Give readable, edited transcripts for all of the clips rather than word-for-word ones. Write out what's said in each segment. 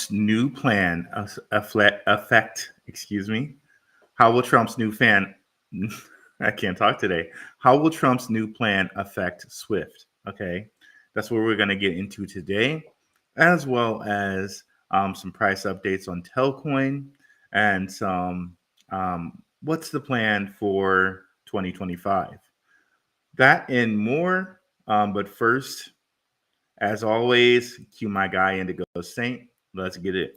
Trump's new plan affect? Excuse me. How will Trump's new fan? I can't talk today. How will Trump's new plan affect SWIFT? Okay, that's what we're going to get into today, as well as some price updates on Telcoin and some what's the plan for 2025. That and more. But first, as always, cue my guy Indigo Saint. Let's get it.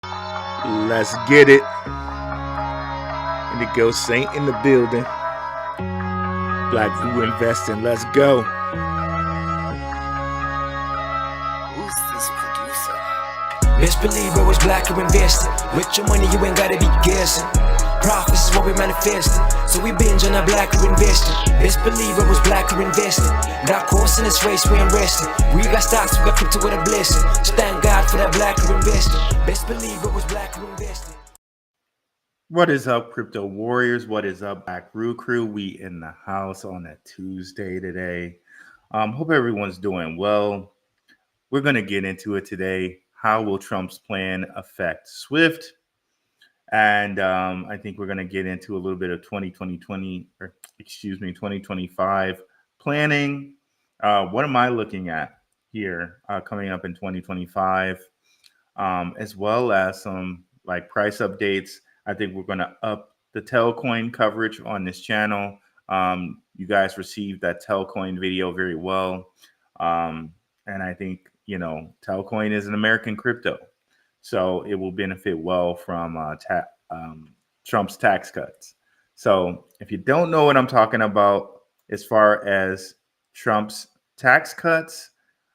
Let's get it. Indigo Saint in the building. Black View Investing. Let's go. Who's this producer? Best believe I was black or invested. With your money, you ain't gotta be guessing. Profits is what we manifested. So we binge on our black or invested. Best believe I was black or invested. Got course in this race, we ain't resting. We got stocks, we got crypto with a blessing. So thank God for that black or invested. Best believe I was black or invested. What is up, crypto warriors? What is up, Black Brew Crew? We in the house on a Tuesday today. Hope everyone's doing well. We're going to get into it today. How will Trump's plan affect SWIFT? And I think we're going to get into a little bit of 2025 planning. What am I looking at here coming up in 2025, as well as some like price updates. I think we're going to up the Telcoin coverage on this channel. You guys received that Telcoin video very well. And I think, Telcoin is an American crypto. So it will benefit well from Trump's tax cuts. So if you don't know what I'm talking about as far as Trump's tax cuts,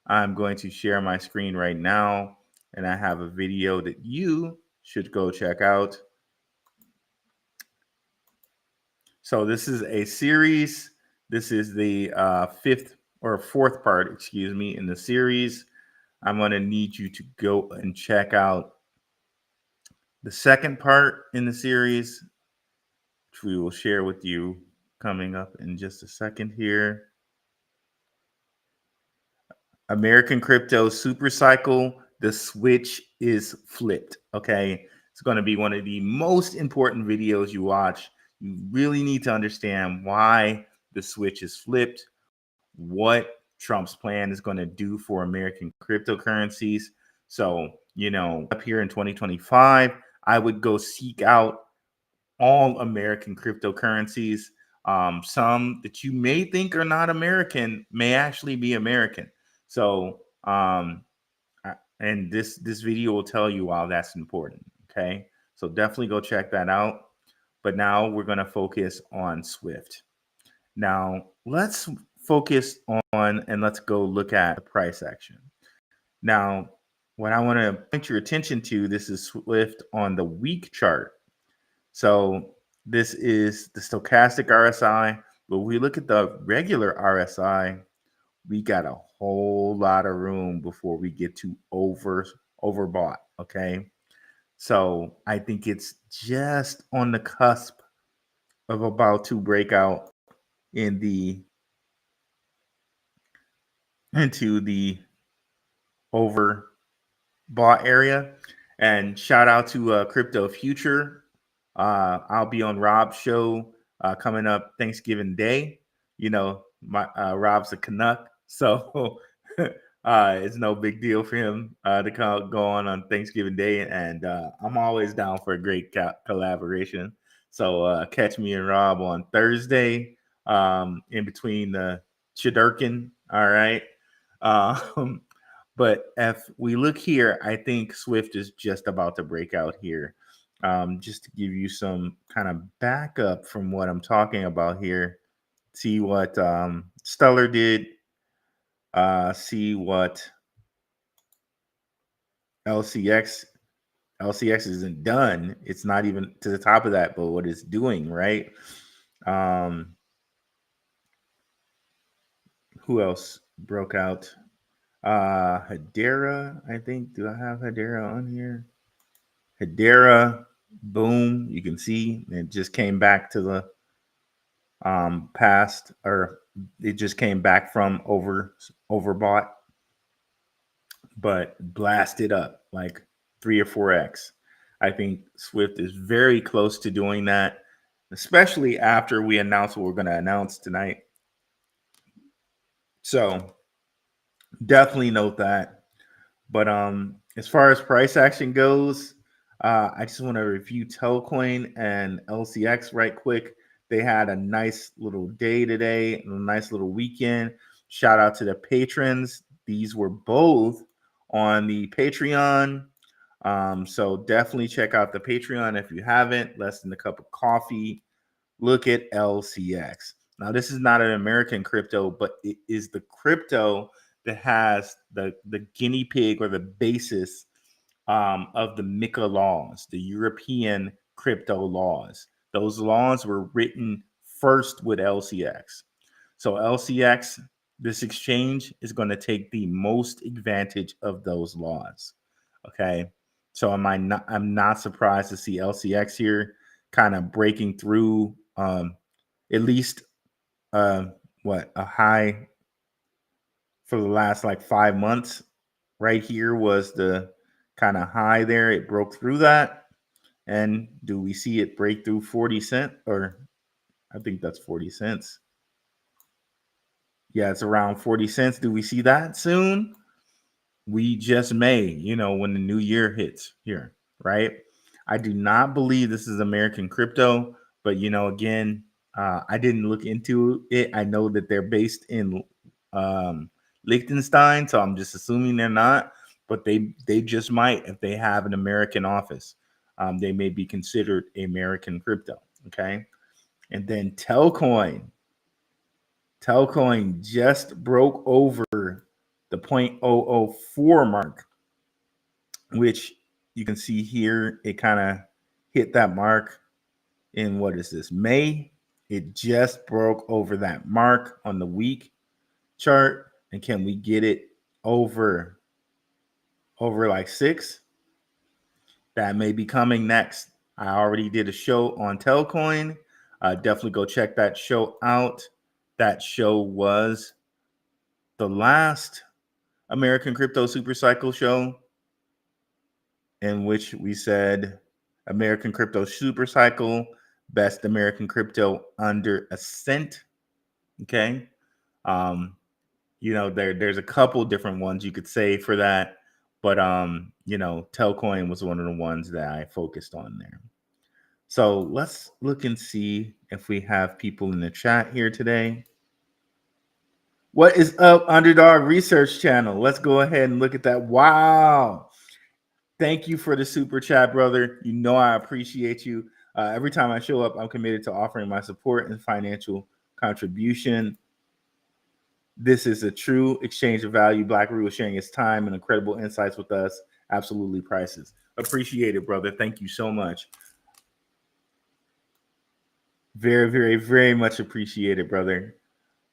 I'm going to share my screen right now. And I have a video that you should go check out. So this is a series. This is the fourth part, in the series. I'm going to need you to go and check out the second part in the series, which we will share with you coming up in just a second here. American Crypto Supercycle, the switch is flipped, okay? It's going to be one of the most important videos you watch. You really need to understand why the switch is flipped, what Trump's plan is going to do for American cryptocurrencies. So, up here in 2025, I would go seek out all American cryptocurrencies. Some that you may think are not American may actually be American. So, and this video will tell you why that's important. Okay, so definitely go check that out. But now we're going to focus on SWIFT. Now let's focus on and let's go look at the price action. Now, what I want to point your attention to, this is SWIFT on the week chart. So this is the stochastic RSI. But we look at the regular RSI, we got a whole lot of room before we get to overbought. Okay. So I think it's just on the cusp of about to break out into the overbought area. And shout out to Crypto Future. I'll be on Rob's show coming up Thanksgiving Day. Rob's a Canuck, so it's no big deal for him to go on Thanksgiving Day, and I'm always down for a great collaboration. So catch me and Rob on Thursday in between the Chidurkin. All right. But if we look here, I think SWIFT is just about to break out here. Just to give you some kind of backup from what I'm talking about here. See what Stellar did. See what LCX isn't done. It's not even to the top of that, but what it's doing, right? Who else broke out? Hedera, I think. Do I have Hedera on here? Hedera, boom. You can see it just came back to the past, or it just came back from overbought. but blast it up like 3 or 4x. I think Swift is very close to doing that, especially after we announce what we're going to announce tonight. So definitely note that. But as far as price action goes, I just want to review Telcoin and LCX right quick. They had a nice little day today, a nice little weekend. Shout out to the patrons. These were both on the Patreon. So definitely check out the Patreon if you haven't. Less than a cup of coffee. Look at LCX. Now, this is not an American crypto, but it is the crypto that has the guinea pig or the basis of the MiCA laws, the European crypto laws. Those laws were written first with LCX. So LCX, this exchange, is going to take the most advantage of those laws. Okay. So I'm not surprised to see LCX here kind of breaking through at least a high for the last like 5 months. Right here was the kind of high there. It broke through that. And do we see it break through 40 cents? Or I think that's 40 cents. Yeah, it's around 40 cents. Do we see that soon? We just may, when the new year hits here, right? I do not believe this is American crypto, but again, I didn't look into it. I know that they're based in Liechtenstein, so I'm just assuming they're not, but they just might if they have an American office. They may be considered American crypto. Okay, and then Telcoin just broke over the 0.004 mark, which you can see here. It kind of hit that mark in, what is this, May? It just broke over that mark on the week chart. And can we get it over like 6? That may be coming next. I already did a show on Telcoin. Definitely go check that show out. That show was the last American Crypto Supercycle show, in which we said American Crypto Supercycle, best American crypto under a cent. Okay. There's a couple different ones you could say for that, but Telcoin was one of the ones that I focused on there. So let's look and see if we have people in the chat here today. What is up, Underdog Research Channel? Let's go ahead and look at that. Wow. Thank you for the super chat, brother. I appreciate you. Every time I show up, I'm committed to offering my support and financial contribution. This is a true exchange of value. BlackRoot is sharing his time and incredible insights with us. Absolutely priceless. Appreciate it, brother. Thank you so much. Very, very, very much appreciated, brother.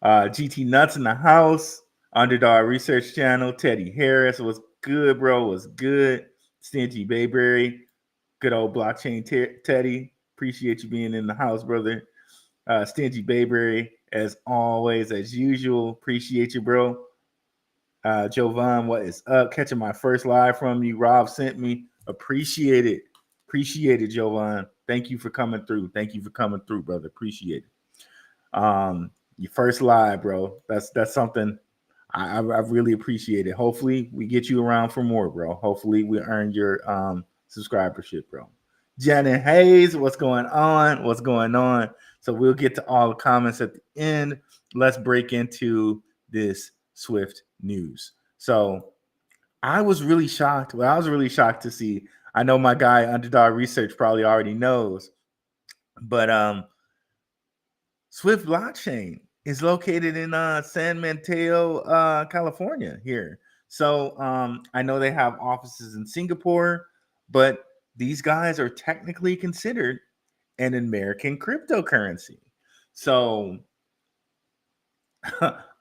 GT Nuts in the house. Underdog Research Channel. Teddy Harris was good, bro. Was good. Stingy Bayberry. Good old blockchain Teddy. Appreciate you being in the house, brother. Stingy Bayberry, as always, as usual. Appreciate you, bro. Jovan, what is up? Catching my first live from you. Rob sent me. Appreciate it. Appreciate it, Jovan. Thank you for coming through. Thank you for coming through, brother. Appreciate it. Your first live, bro. That's something I really appreciate it. Hopefully we get you around for more, bro. Hopefully we earn your subscribership, bro. Janet Hayes, what's going on? What's going on? So we'll get to all the comments at the end. Let's break into this Swift news. So I was really shocked. Well, I was really shocked to see. I know my guy Underdog Research probably already knows, but Swift blockchain is located in San Mateo, California here. So I know they have offices in Singapore, but these guys are technically considered an American cryptocurrency. So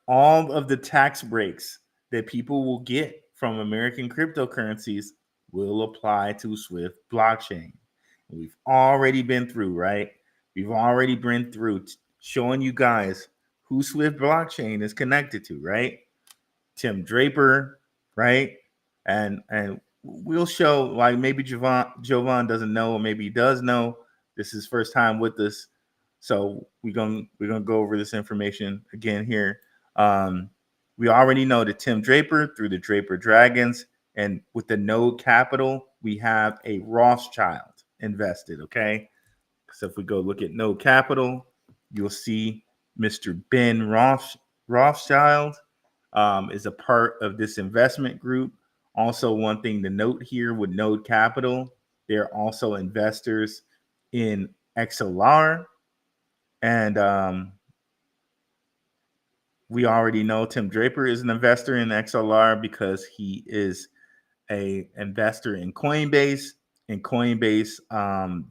all of the tax breaks that people will get from American cryptocurrencies will apply to Swift blockchain. We've already been through, right? We've already been through showing you guys who Swift blockchain is connected to, right? Tim Draper, right? and we'll show, like, maybe Jovan doesn't know, or maybe he does know. This is his first time with us, so we're gonna go over this information again here. We already know that Tim Draper through the Draper Dragons, and with the Node Capital, we have a Rothschild invested. Okay, so if we go look at Node Capital, you'll see Mr. Ben Rothschild is a part of this investment group. Also, one thing to note here with Node Capital, they're also investors in XLR. And we already know Tim Draper is an investor in XLR because he is a investor in Coinbase, and Coinbase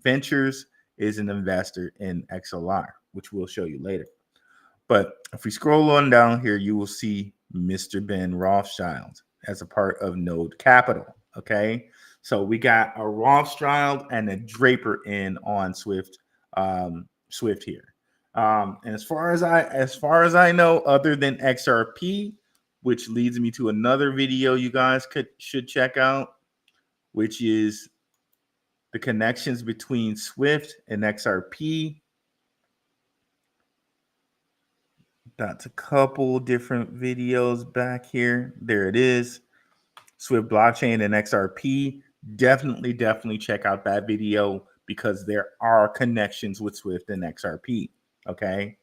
Ventures is an investor in XLR, which we'll show you later. But if we scroll on down here, you will see Mr. Ben Rothschild as a part of Node Capital. Okay, so we got a Rothschild and a Draper in on Swift here. And as far as I know, other than XRP, which leads me to another video you guys should check out, which is the connections between Swift and XRP. That's a couple different videos back here. There it is. Swift blockchain and XRP. Definitely check out that video because there are connections with Swift and XRP. Okay,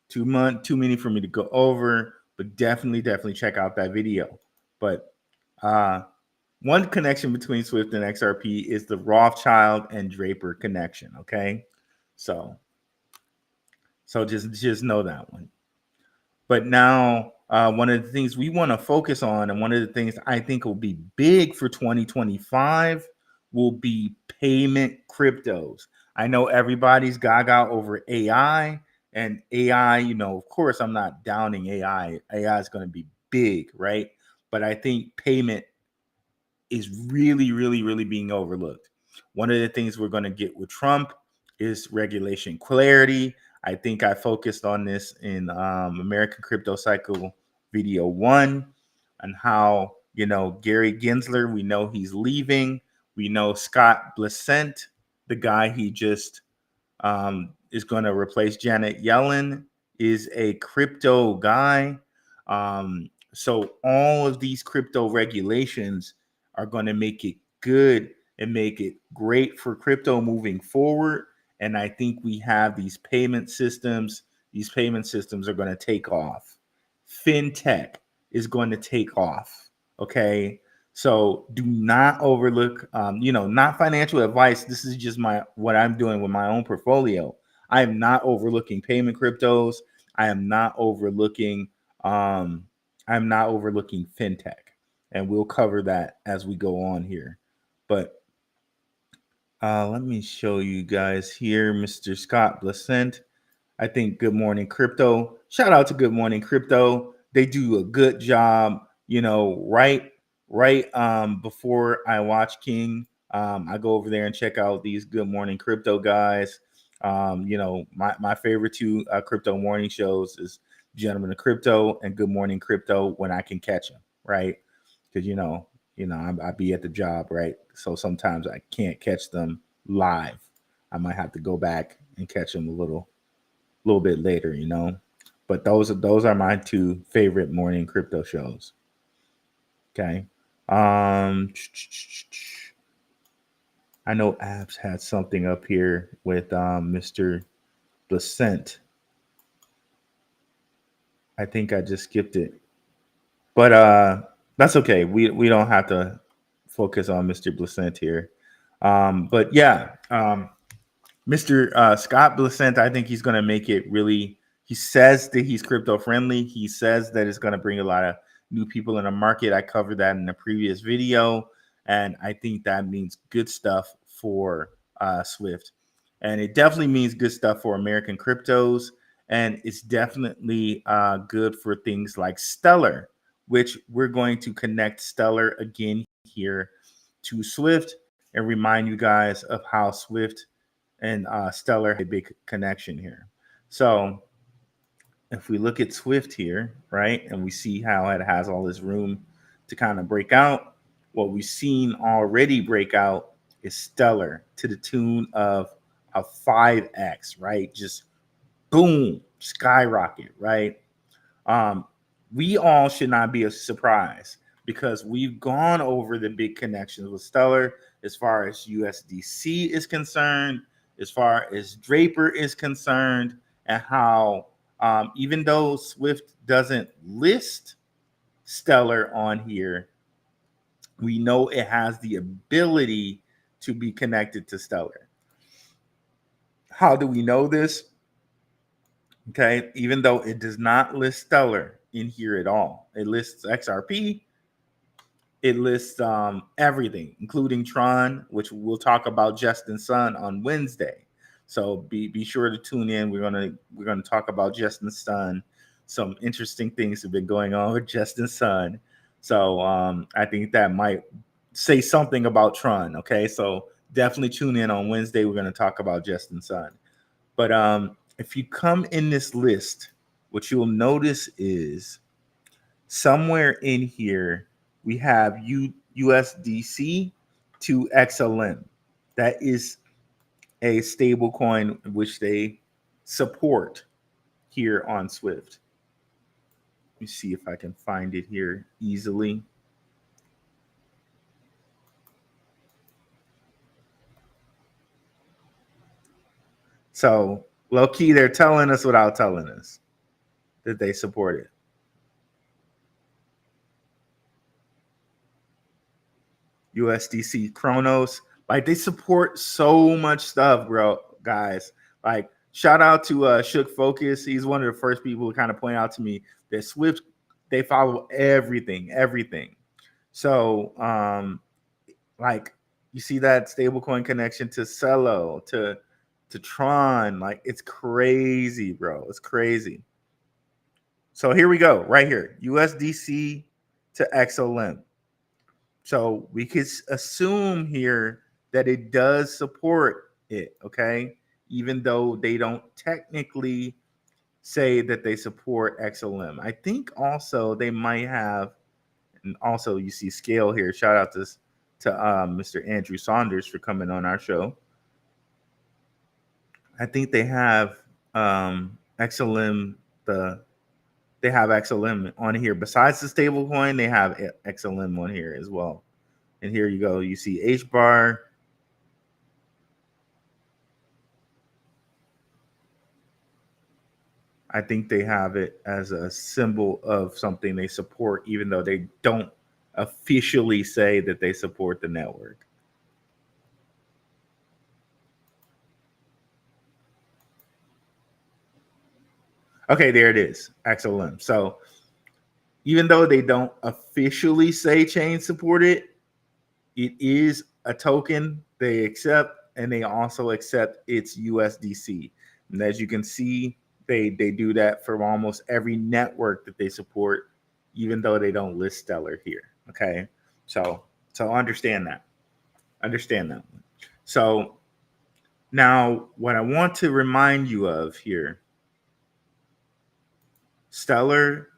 too many for me to go over, but definitely check out that video. But one connection between Swift and XRP is the Rothschild and Draper connection. Okay, so just know that one. But now, one of the things we want to focus on, and one of the things I think will be big for 2025, will be payment cryptos. I know everybody's gaga over AI, and AI, of course, I'm not downing AI. AI is going to be big, right? But I think payment is really being overlooked. One of the things we're going to get with Trump is regulation clarity. I think I focused on this in American Crypto Cycle video 1, on how, Gary Gensler, we know he's leaving. We know Scott Bessent, the guy he just is going to replace Janet Yellen, is a crypto guy. So all of these crypto regulations are going to make it good and make it great for crypto moving forward. And I think we have these payment systems. These payment systems are going to take off. Fintech is going to take off. Okay. So do not overlook, not financial advice. This is just what I'm doing with my own portfolio. I am not overlooking payment cryptos. I am not overlooking fintech. And we'll cover that as we go on here. But let me show you guys here, Mr. Scott Bessent. I think Good Morning Crypto. Shout out to Good Morning Crypto. They do a good job. Right before I watch King, I go over there and check out these Good Morning Crypto guys. My favorite two crypto morning shows is Gentlemen of Crypto and Good Morning Crypto when I can catch them, right? Because I be at the job, right? So sometimes I can't catch them live. I might have to go back and catch them a little bit later, But those are my two favorite morning crypto shows. Okay. I know Abs had something up here with Mr. Bessent. I think I just skipped it. But that's okay. We don't have to focus on Mr. Bessent here. But yeah, Mr. Scott Bessent, I think he's going to make it really. He says that he's crypto friendly. He says that it's going to bring a lot of new people in the market. I covered that in a previous video, and I think that means good stuff for Swift, and it definitely means good stuff for American cryptos, and it's definitely good for things like Stellar, which we're going to connect Stellar again here to Swift and remind you guys of how Swift and Stellar had a big connection here. So if we look at Swift here, right, and we see how it has all this room to kind of break out, What we've seen already break out is Stellar to the tune of a 5x, right? Just boom, skyrocket, right? Um, we all should not be a surprise because we've gone over the big connections with Stellar as far as USDC is concerned, as far as Draper is concerned, and how even though Swift doesn't list Stellar on here, we know it has the ability to be connected to Stellar. How do we know this? Okay, even though it does not list Stellar in here at all, it lists XRP, it lists everything, including Tron, which we'll talk about Justin Sun on Wednesday. So be sure to tune in. We're gonna talk about Justin Sun. Some interesting things have been going on with Justin Sun. So I think that might say something about Tron. Okay, so definitely tune in on Wednesday. We're gonna talk about Justin Sun. But if you come in this list, what you'll notice is somewhere in here we have USDC to XLM. That is a stable coin which they support here on Swift. Let me see if I can find it here easily. So low key, they're telling us without telling us that they support it. USDC Chronos, like they support so much stuff, bro, guys. Like shout out to Shook Focus. He's one of the first people to kind of point out to me that Swift, they follow everything. So like you see that stablecoin connection to Celo, to Tron, like it's crazy, bro. It's crazy. So here we go, right here, USDC to XLM. So we could assume here that it does support it, okay? Even though they don't technically say that they support XLM. I think also they might have, and also you see scale here. Shout out to Mr. Andrew Saunders for coming on our show. I think they have XLM, they have XLM on here. Besides the stable coin, they have XLM on here as well. And here you go. You see H bar. I think they have it as a symbol of something they support, even though they don't officially say that they support the network. Okay, there it is, XLM. So even though they don't officially say chain support it, it is a token they accept, and they also accept its USDC. And as you can see, they do that for almost every network that they support, even though they don't list Stellar here. Okay, so understand that. Understand that. So now what I want to remind you of here, Stellar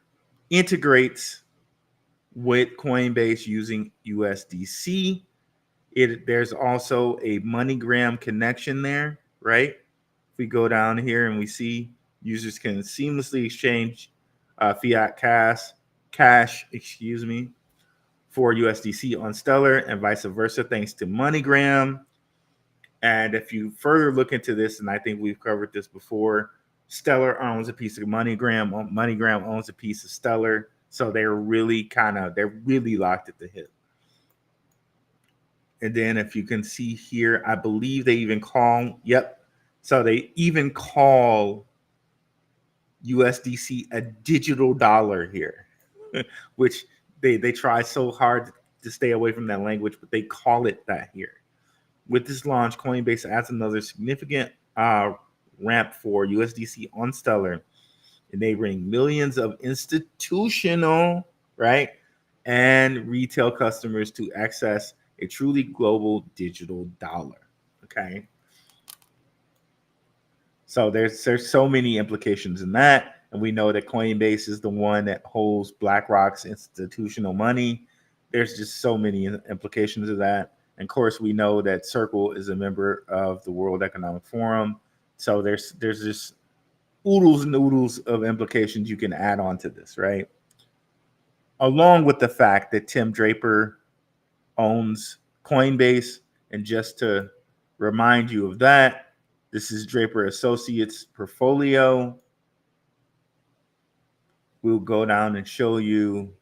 integrates with Coinbase using USDC. There's also a MoneyGram connection there, right? If we go down here and we see users can seamlessly exchange fiat cash, for USDC on Stellar and vice versa, thanks to MoneyGram. And if you further look into this, and I think we've covered this before, Stellar owns a piece of MoneyGram. MoneyGram owns a piece of Stellar. So they're really locked at the hip. And then if you can see here, I believe they even call, so they even call USDC a digital dollar here, which they try so hard to stay away from that language, but they call it that here. With this launch, Coinbase adds another significant ramp for USDC on Stellar, enabling millions of institutional, right, and retail customers to access a truly global digital dollar. Okay. So there's so many implications in that. And we know that Coinbase is the one that holds BlackRock's institutional money. there's just so many implications of that. And of course, we know that Circle is a member of the World Economic Forum. So there's just oodles and oodles of implications you can add on to this, right? Along with the fact that Tim Draper owns Coinbase. And just to remind you of that, this is Draper Associates portfolio. We'll go down and show you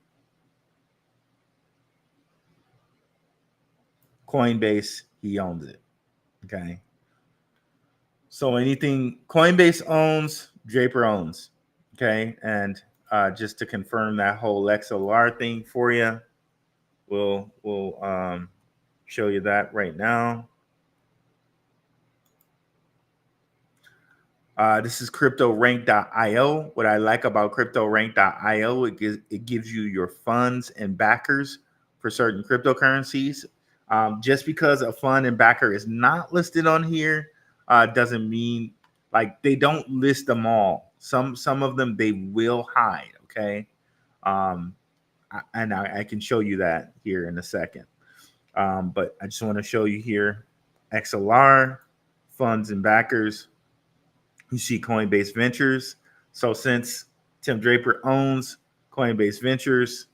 Coinbase. He owns it. Okay. So anything Coinbase owns, Draper owns. Okay. And just to confirm that whole XLR thing for you, we'll show you that right now. This is CryptoRank.io. What I like about CryptoRank.io, it gives you your funds and backers for certain cryptocurrencies. Just because a fund and backer is not listed on here doesn't mean, like, they don't list them all. Some of them they will hide. Okay, and I can show you that here in a second. But I just want to show you here XLR funds and backers. You see Coinbase Ventures. So since Tim Draper owns Coinbase Ventures,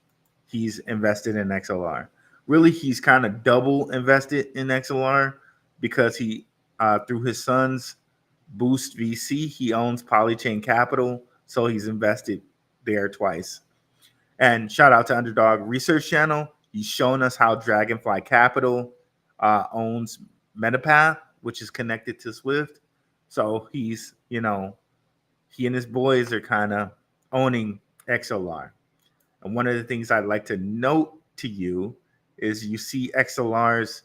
he's invested in XLR. Really, he's kind of double invested in XLR because he, through his son's Boost VC, he owns Polychain Capital. So he's invested there twice. And shout out to Underdog Research Channel. He's shown us how Dragonfly Capital owns Metapath, which is connected to SWFT. So he's, he and his boys are kind of owning XLR. And one of the things I'd like to note to you is you see XLR's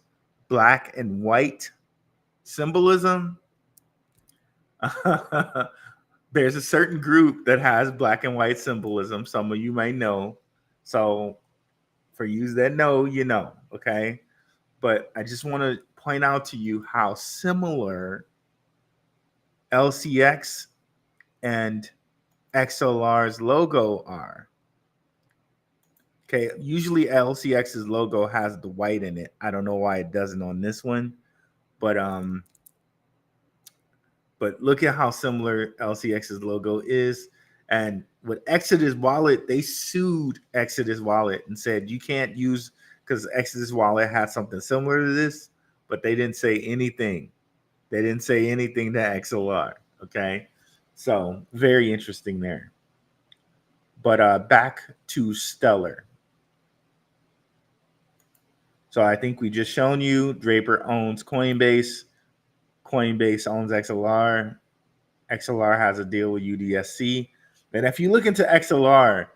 black and white symbolism. There's a certain group that has black and white symbolism. Some of you might know. So for you that know, okay? But I just want to point out to you how similar LCX and XLR's logo are. Okay, usually LCX's logo has the white in it. I don't know why it doesn't on this one, but look at how similar LCX's logo is. And with Exodus Wallet, they sued Exodus Wallet and said you can't use, because Exodus Wallet had something similar to this, but they didn't say anything. They didn't say anything to XLR. Okay, so very interesting there. But back to Stellar. So I think we just shown you Draper owns Coinbase. Coinbase owns XLR. XLR has a deal with UDSC. And if you look into XLR,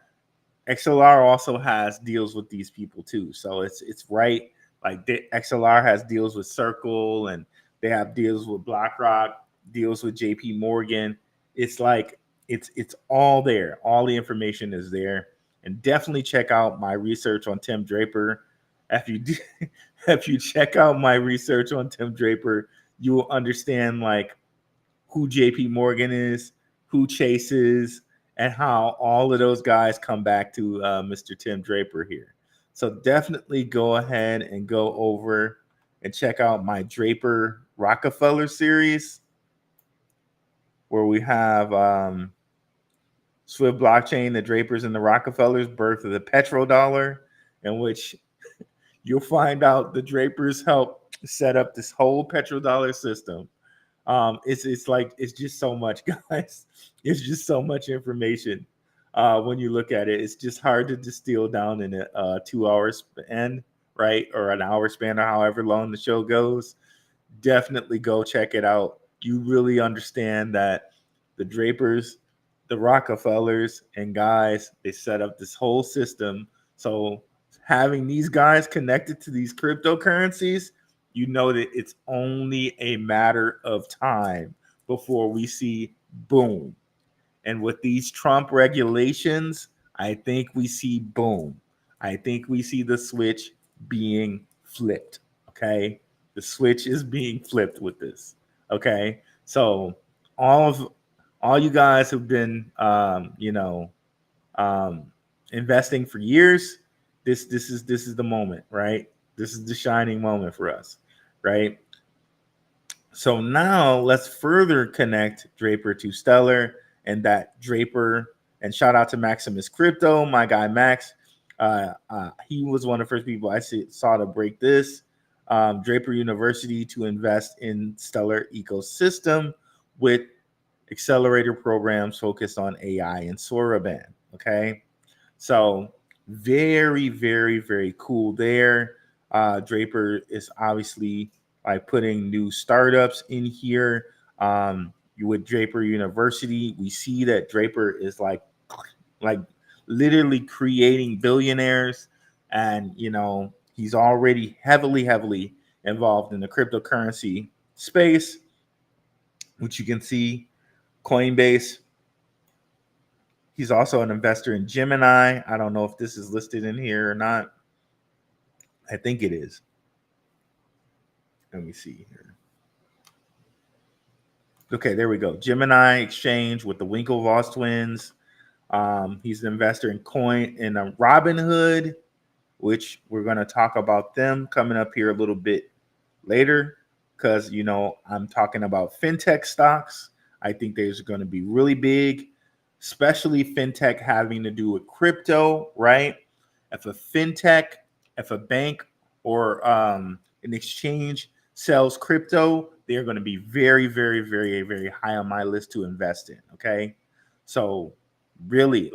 XLR also has deals with these people too. So it's right. Like XLR has deals with Circle, and they have deals with BlackRock, deals with JP Morgan. It's like it's all there. All the information is there. And definitely check out my research on Tim Draper. If you check out my research on Tim Draper, you will understand like who JP Morgan is, who Chase is, and how all of those guys come back to Mr. Tim Draper here. So definitely go ahead and go over and check out my Draper Rockefeller series, where we have SWFT blockchain, the Drapers and the Rockefellers, birth of the petrodollar, in which you'll find out the Drapers helped set up this whole petrodollar system. It's just so much, guys. It's just so much information. When you look at it, it's just hard to distill down in a 2 hour span, right? Or an hour span, or however long the show goes. Definitely go check it out. You really understand that the Drapers, the Rockefellers, and guys, they set up this whole system. So having these guys connected to these cryptocurrencies, you know that it's only a matter of time before we see boom. And with these Trump regulations, I think we see boom. I think we see the switch being flipped. Okay. The switch is being flipped with this. Okay. So all you guys who've been, investing for years, this is the moment, right? This is the shining moment for us, right? So now let's further connect Draper to Stellar, and that Draper, and shout out to Maximus Crypto, my guy Max. He was one of the first people I saw to break this. Draper University to invest in Stellar ecosystem with accelerator programs focused on AI and Soraban. Okay, so very, very, very cool there. Draper is obviously like putting new startups in here. With Draper University, we see that Draper is like literally creating billionaires, and he's already heavily involved in the cryptocurrency space, which you can see Coinbase. He's also an investor in Gemini. I don't know if this is listed in here or not. I think it is. Let me see here. Okay, there we go. Gemini Exchange with the Winklevoss twins. He's an investor in Robinhood, which we're going to talk about them coming up here a little bit later, because I'm talking about fintech stocks. I think there's going to be really big, especially fintech having to do with crypto, right? If a bank or an exchange sells crypto, they're going to be very, very, very, very high on my list to invest in. Okay, so really,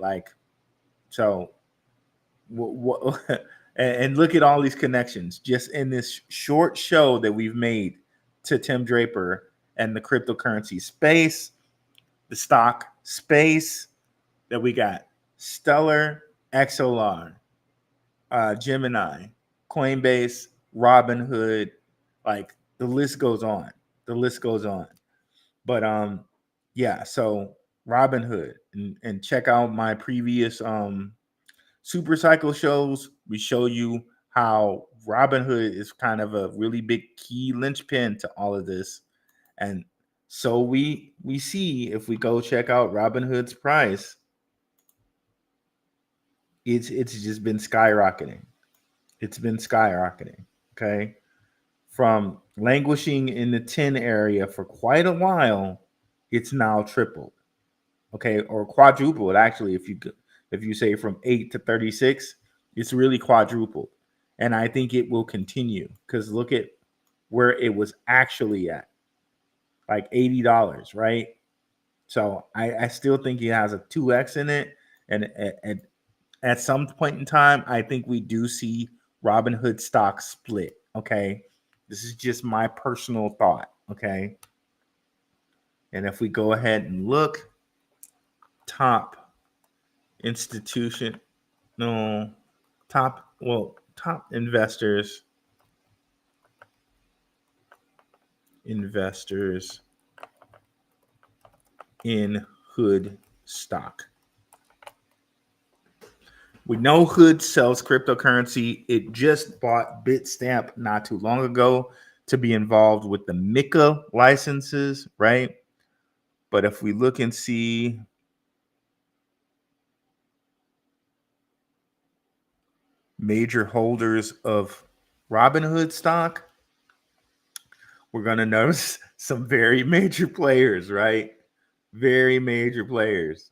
and look at all these connections just in this short show that we've made to Tim Draper and the cryptocurrency space, the stock space that we got: Stellar, XLR, Gemini, Coinbase, Robinhood. Like the list goes on. The list goes on. But yeah. So Robinhood, and check out my previous Supercycle shows. We show you how Robinhood is kind of a really big key linchpin to all of this. And so we see, if we go check out Robinhood's price, it's just been skyrocketing. It's been skyrocketing. Okay. From languishing in the 10 area for quite a while, it's now tripled. Okay, or quadrupled actually. If you say from 8 to 36, it's really quadrupled. And I think it will continue, because look at where it was actually at, like $80, right? So I still think it has a 2x in it. And at some point in time, I think we do see Robinhood stock split. Okay, this is just my personal thought. Okay, and if we go ahead and look, top investors in Hood stock. We know Hood sells cryptocurrency. It just bought Bitstamp not too long ago to be involved with the MiCA licenses, right? But if we look and see major holders of Robinhood stock, we're going to notice some very major players, right? Very major players.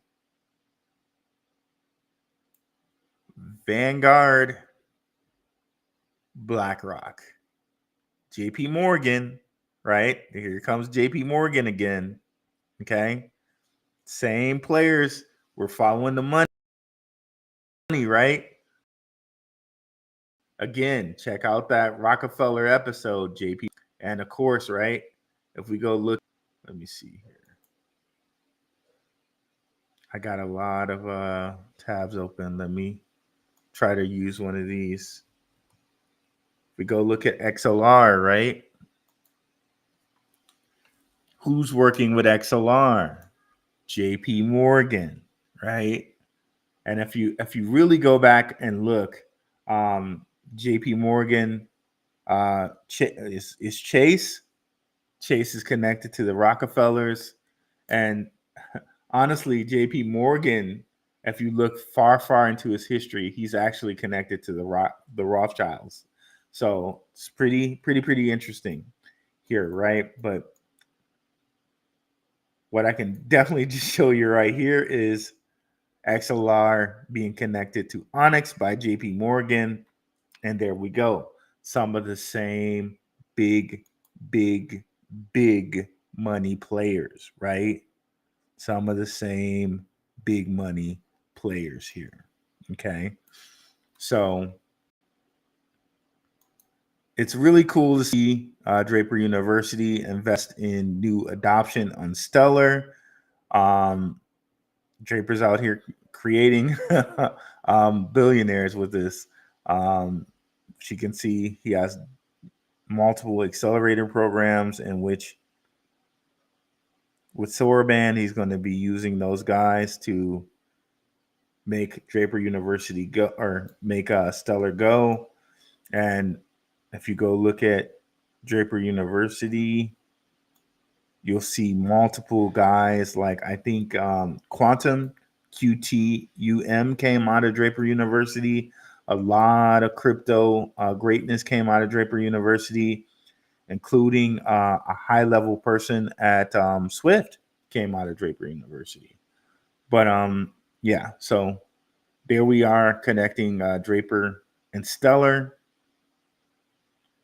Vanguard, BlackRock, JP Morgan, right? Here comes JP Morgan again. Okay. Same players. We're following the money, right? Again, check out that Rockefeller episode, JP. And of course, right, if we go look, let me see here. I got a lot of tabs open. Let me try to use one of these. We go look at XLR, right? Who's working with XLR? JP Morgan, right? And if you really go back and look, JP Morgan is Chase. Chase is connected to the Rockefellers, and honestly, JP Morgan if you look far into his history, he's actually connected to the Rothschilds. So it's pretty interesting here, right? But what I can definitely just show you right here is XLR being connected to Onyx by JP Morgan. And there we go. Some of the same big money players, right? Some of the same big money players here. Okay. So it's really cool to see Draper University invest in new adoption on Stellar. Draper's out here creating billionaires with this. As you can see, he has multiple accelerator programs in which with Sorband, he's going to be using those guys to make Draper University go or make Stellar go. And if you go look at Draper University, you'll see multiple guys like I think Quantum QTUM came out of Draper University. A lot of crypto greatness came out of Draper University, including a high-level person at SWFT came out of Draper University. But yeah, so there we are connecting Draper and Stellar,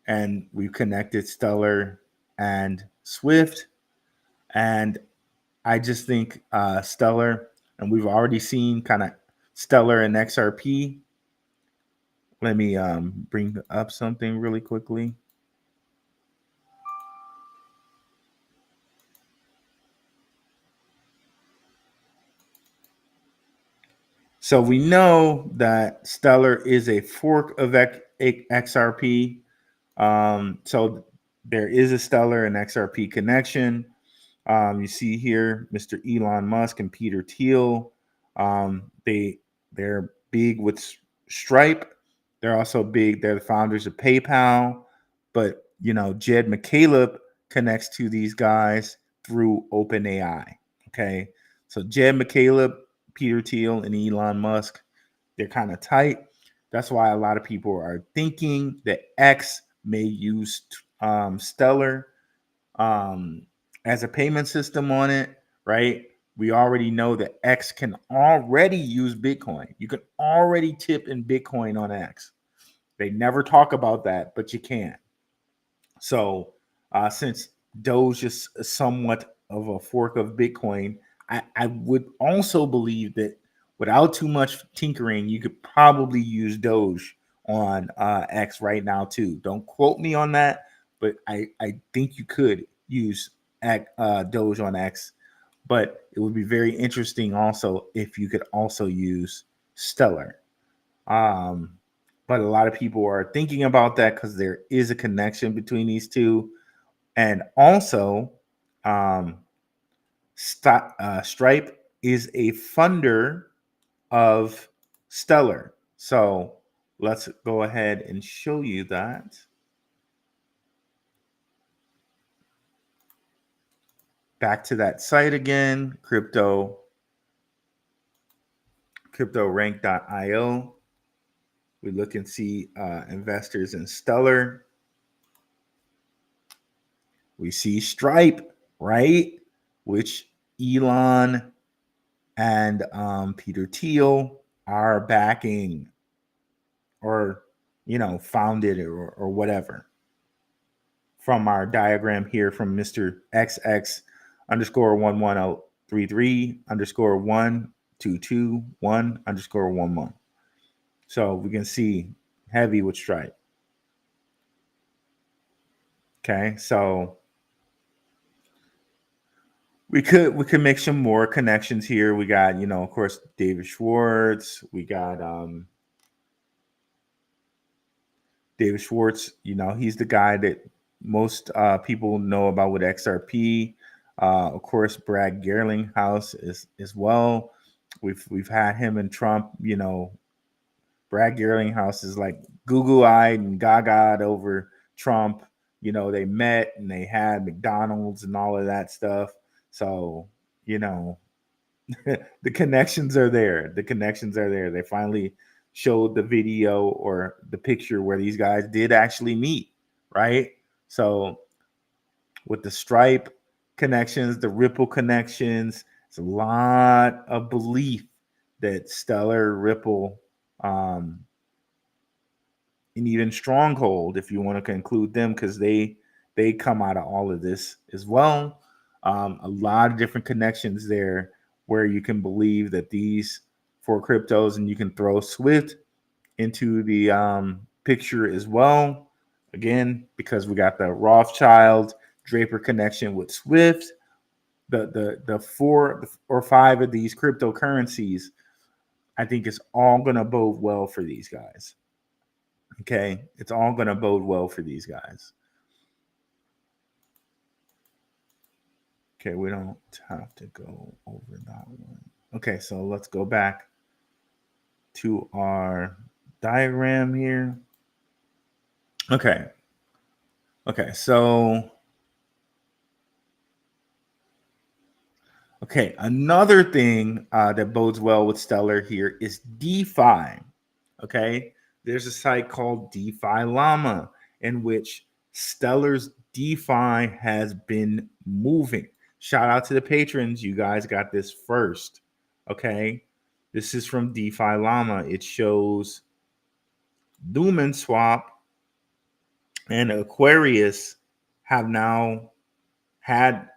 and we've connected Stellar and SWFT, and I just think Stellar, and we've already seen kind of Stellar and XRP. Let me bring up something really quickly. So we know that Stellar is a fork of XRP. So there is a Stellar and XRP connection. You see here, Mr. Elon Musk and Peter Thiel. They're big with Stripe. They're also big. They're the founders of PayPal. But Jed McCaleb connects to these guys through OpenAI. Okay, so Jed McCaleb, Peter Thiel, and Elon Musk, they're kind of tight. That's why a lot of people are thinking that X may use Stellar as a payment system on it, right? We already know that X can already use Bitcoin. You can already tip in Bitcoin on X. They never talk about that, but you can. So since Doge is somewhat of a fork of Bitcoin, I would also believe that without too much tinkering, you could probably use Doge on X right now too. Don't quote me on that, but I think you could use Doge on X. But it would be very interesting also if you could also use Stellar. But a lot of people are thinking about that because there is a connection between these two. And also, Stripe is a funder of Stellar. So let's go ahead and show you that. Back to that site again, cryptorank.io. We look and see investors in Stellar. We see Stripe, right? Which Elon and Peter Thiel are backing or, founded or whatever. From our diagram here from Mr. XX _11033 _1221 _11. So we can see heavy with Stripe. Okay, so we could make some more connections here. We got, of course, David Schwartz. We got David Schwartz. He's the guy that most people know about with XRP. Of course, Brad Garlinghouse as well. We've had him and Trump. Brad Garlinghouse is like Google-eyed and gaga over Trump. They met and they had McDonald's and all of that stuff. So, The connections are there. The connections are there. They finally showed the video or the picture where these guys did actually meet, right? So with the Stripe connections, the Ripple connections, it's a lot of belief that Stellar, Ripple, um, and even Stronghold, if you want to include them, because they come out of all of this as well. A lot of different connections there where you can believe that these four cryptos, and you can throw Swift into the picture as well. Again, because we got the Rothschild Draper connection with Swift, the 4 or 5 of these cryptocurrencies, I think it's all going to bode well for these guys. Okay, it's all going to bode well for these guys. Okay, we don't have to go over that one. Okay, so let's go back to our diagram here. Okay, so another thing that bodes well with Stellar here is DeFi. Okay, there's a site called DeFi Llama in which Stellar's DeFi has been moving. Shout out to the patrons. You guys got this first. Okay, this is from DeFi Llama. It shows Lumen Swap and Aquarius have now had,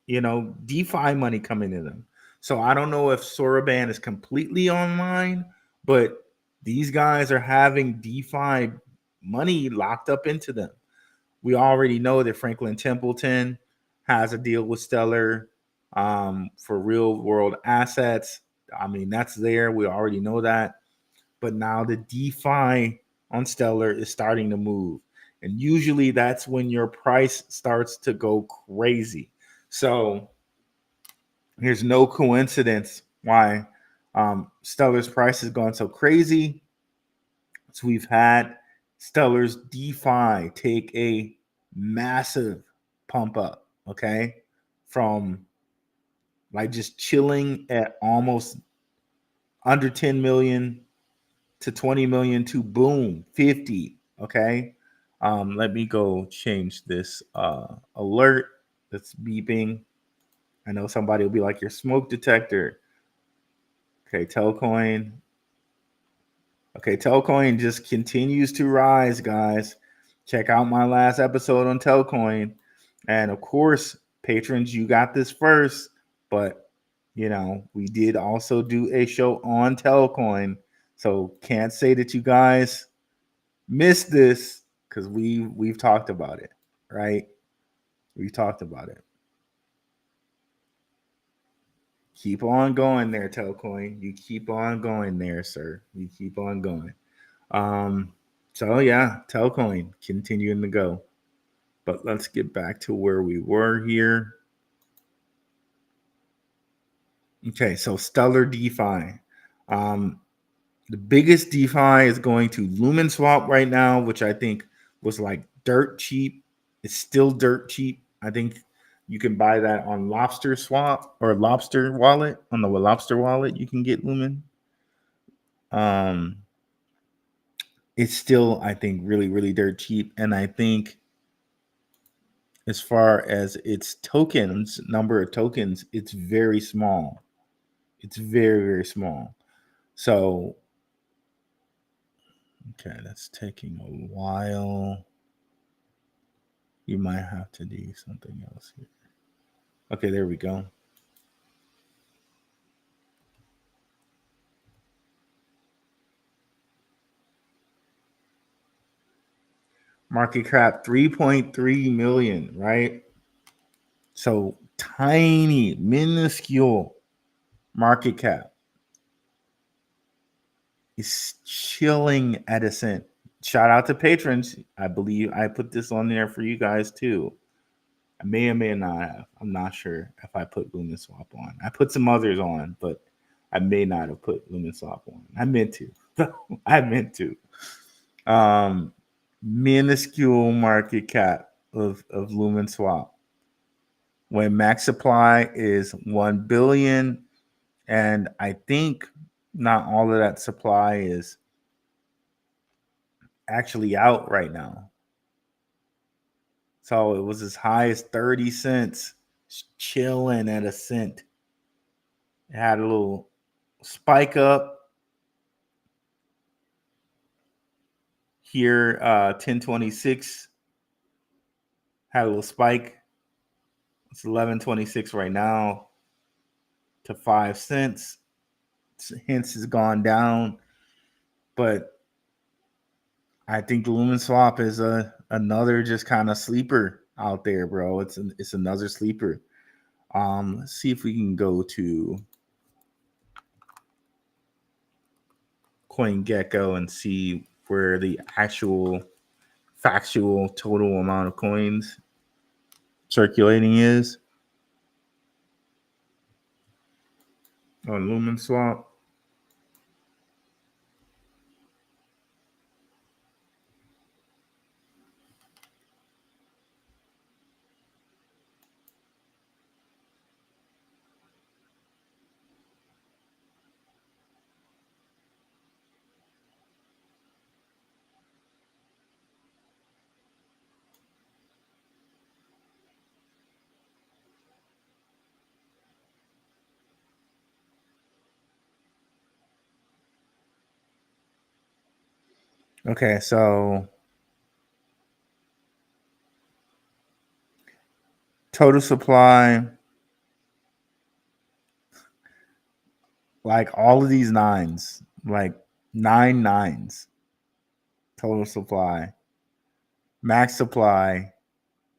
DeFi money coming in them. So I don't know if Soroban is completely online, but these guys are having DeFi money locked up into them. We already know that Franklin Templeton has a deal with Stellar for real world assets. I mean, that's there. We already know that. But now the DeFi on Stellar is starting to move. And usually that's when your price starts to go crazy. So here's no coincidence why Stellar's price has gone so crazy. So we've had Stellar's DeFi take a massive pump up, okay? From like just chilling at almost under 10 million to 20 million to boom, 50, okay? Let me go change this alert that's beeping. I know somebody will be like, your smoke detector. Okay, Telcoin. Okay, Telcoin just continues to rise, guys. Check out my last episode on Telcoin. And of course, patrons, you got this first. But, we did also do a show on Telcoin. So can't say that you guys missed this because we've talked about it, right? We've talked about it. Keep on going there, Telcoin. You keep on going there, sir. You keep on going. So yeah, Telcoin continuing to go. But let's get back to where we were here. Okay, so Stellar DeFi. The biggest DeFi is going to Lumen Swap right now, which I think was like dirt cheap. It's still dirt cheap. I think you can buy that on Lobster Swap or Lobster Wallet. On the Lobster Wallet, you can get Lumen. It's still, I think, really, really dirt cheap. And I think as far as its tokens, number of tokens, it's very small. It's very, very small. So, okay, that's taking a while. You might have to do something else here. Okay, there we go. Market cap 3.3 million, right? So tiny, minuscule market cap is chilling at a cent. Shout out to patrons. I believe I put this on there for you guys too. I may or may not have. I'm not sure if I put Lumen Swap on. I put some others on, but I may not have put Lumen Swap on. I meant to. I meant to. Minuscule market cap of Lumen Swap. When max supply is 1 billion And I think not all of that supply is actually out right now. So it was as high as 30 cents, chilling at a cent. It had a little spike up here, 1026 had a little spike. It's 1126 right now to 5 cents. Hence has gone down, but I think the Lumen Swap is another just kind of sleeper out there, bro. It's another sleeper. Let's see if we can go to CoinGecko and see where the actual factual total amount of coins circulating is on Lumen Swap. Okay, so total supply, like all of these nines, like 9 nines, total supply, max supply,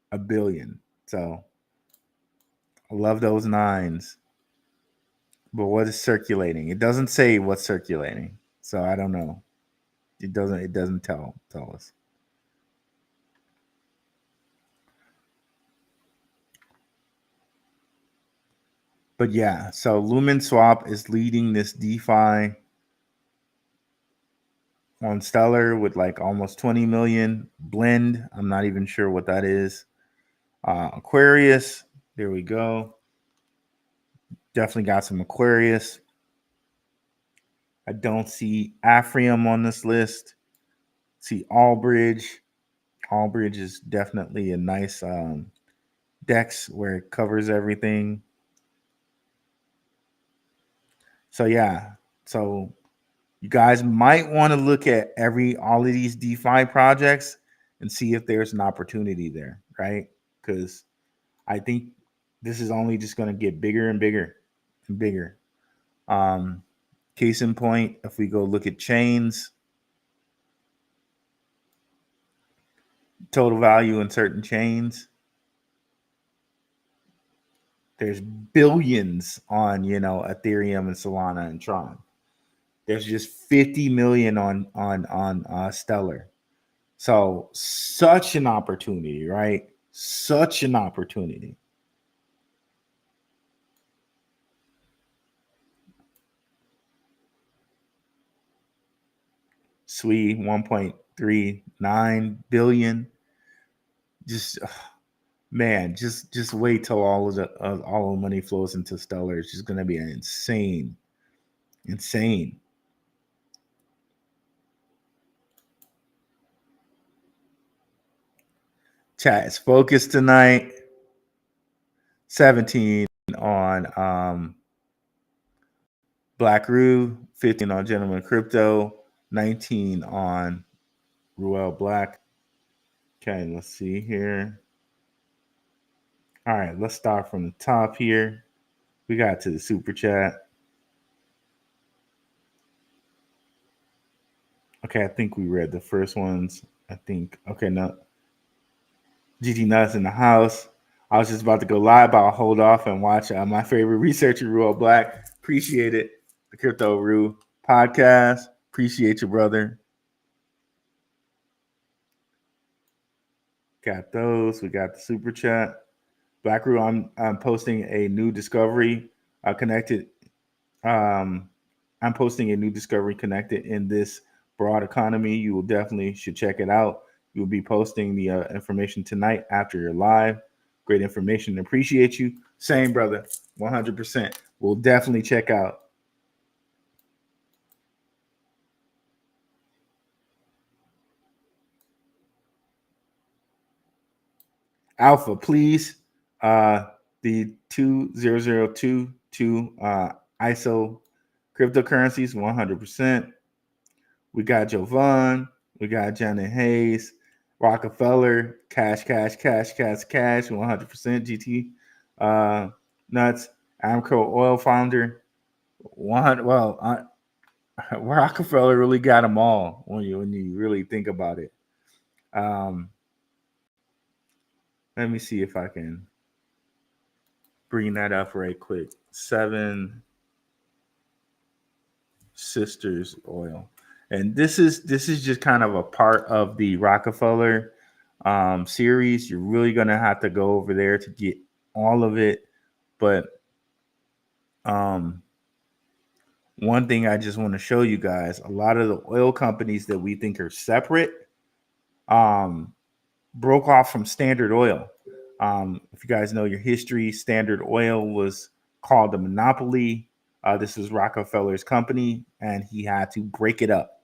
1 billion. So I love those nines. But what is circulating? It doesn't say what's circulating. So I don't know. It doesn't tell us. But yeah, so Lumen Swap is leading this DeFi on Stellar with like almost 20 million. Blend, I'm not even sure what that is. Aquarius, there we go. Definitely got some Aquarius. I don't see Afrium on this list. See Allbridge. Allbridge is definitely a nice DEX where it covers everything. So yeah, so you guys might want to look at all of these DeFi projects and see if there's an opportunity there, right? Because I think this is only just going to get bigger and bigger and bigger. Case in point, if we go look at chains, total value in certain chains, there's billions on, Ethereum and Solana and Tron. There's just 50 million on Stellar. So such an opportunity, right? Such an opportunity. SWE 1.39 billion. Just man, just wait till all the money flows into Stellar. It's just gonna be insane. Chat is focused tonight. 17 on Black Rue, 15 on Gentleman Crypto, 19 on Ruel Black. Okay, let's see here. All right, let's start from the top here. We got to the super chat. Okay, I think we read the first ones. No. GT Nuts in the house. I was just about to go live, but I'll hold off and watch my favorite researcher, Ruel Black. Appreciate it. The Crypto Ru podcast. Appreciate you, brother. Got those. We got the super chat. Black Ru, I'm posting a new discovery connected. I'm posting a new discovery connected in this broad economy. You will definitely should check it out. You'll be posting the information tonight after you're live. Great information. Appreciate you. Same, brother. 100%. we'll definitely check out. Alpha, please. The 20022 ISO cryptocurrencies, 100%. We got Jovan. We got Janet Hayes. Rockefeller, cash, 100% GT. Nuts. Amco oil founder, 100. Well, Rockefeller really got them all when you really think about it. Let me see if I can bring that up right quick. 7 Sisters Oil, and this is just kind of a part of the Rockefeller series. You're really gonna have to go over there to get all of it, but one thing I just want to show you guys: a lot of the oil companies that we think are separate, broke off from Standard Oil. If you guys know your history, Standard Oil was called a monopoly. This was Rockefeller's company, and he had to break it up.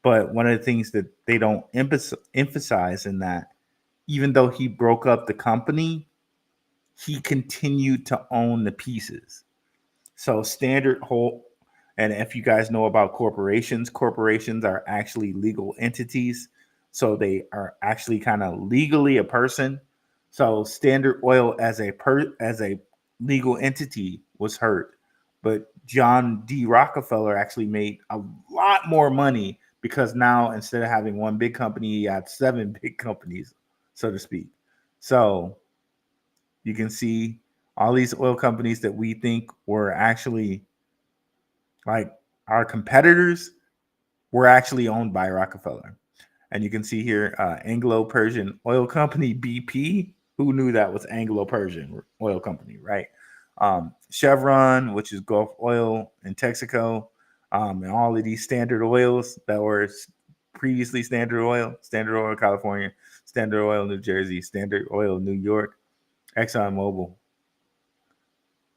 But one of the things that they don't emphasize in that, even though he broke up the company, he continued to own the pieces. So Standard Whole, and if you guys know about corporations are actually legal entities. So they are actually kind of legally a person. So Standard Oil as a legal entity was hurt, but John D. Rockefeller actually made a lot more money because now instead of having one big company, he had 7 big companies, so to speak. So you can see all these oil companies that we think were actually like our competitors were actually owned by Rockefeller. And you can see here, Anglo-Persian Oil Company, BP. Who knew that was Anglo-Persian Oil Company, right? Chevron, which is Gulf Oil in Texaco, and all of these Standard Oils that were previously Standard Oil California, Standard Oil New Jersey, Standard Oil New York, ExxonMobil,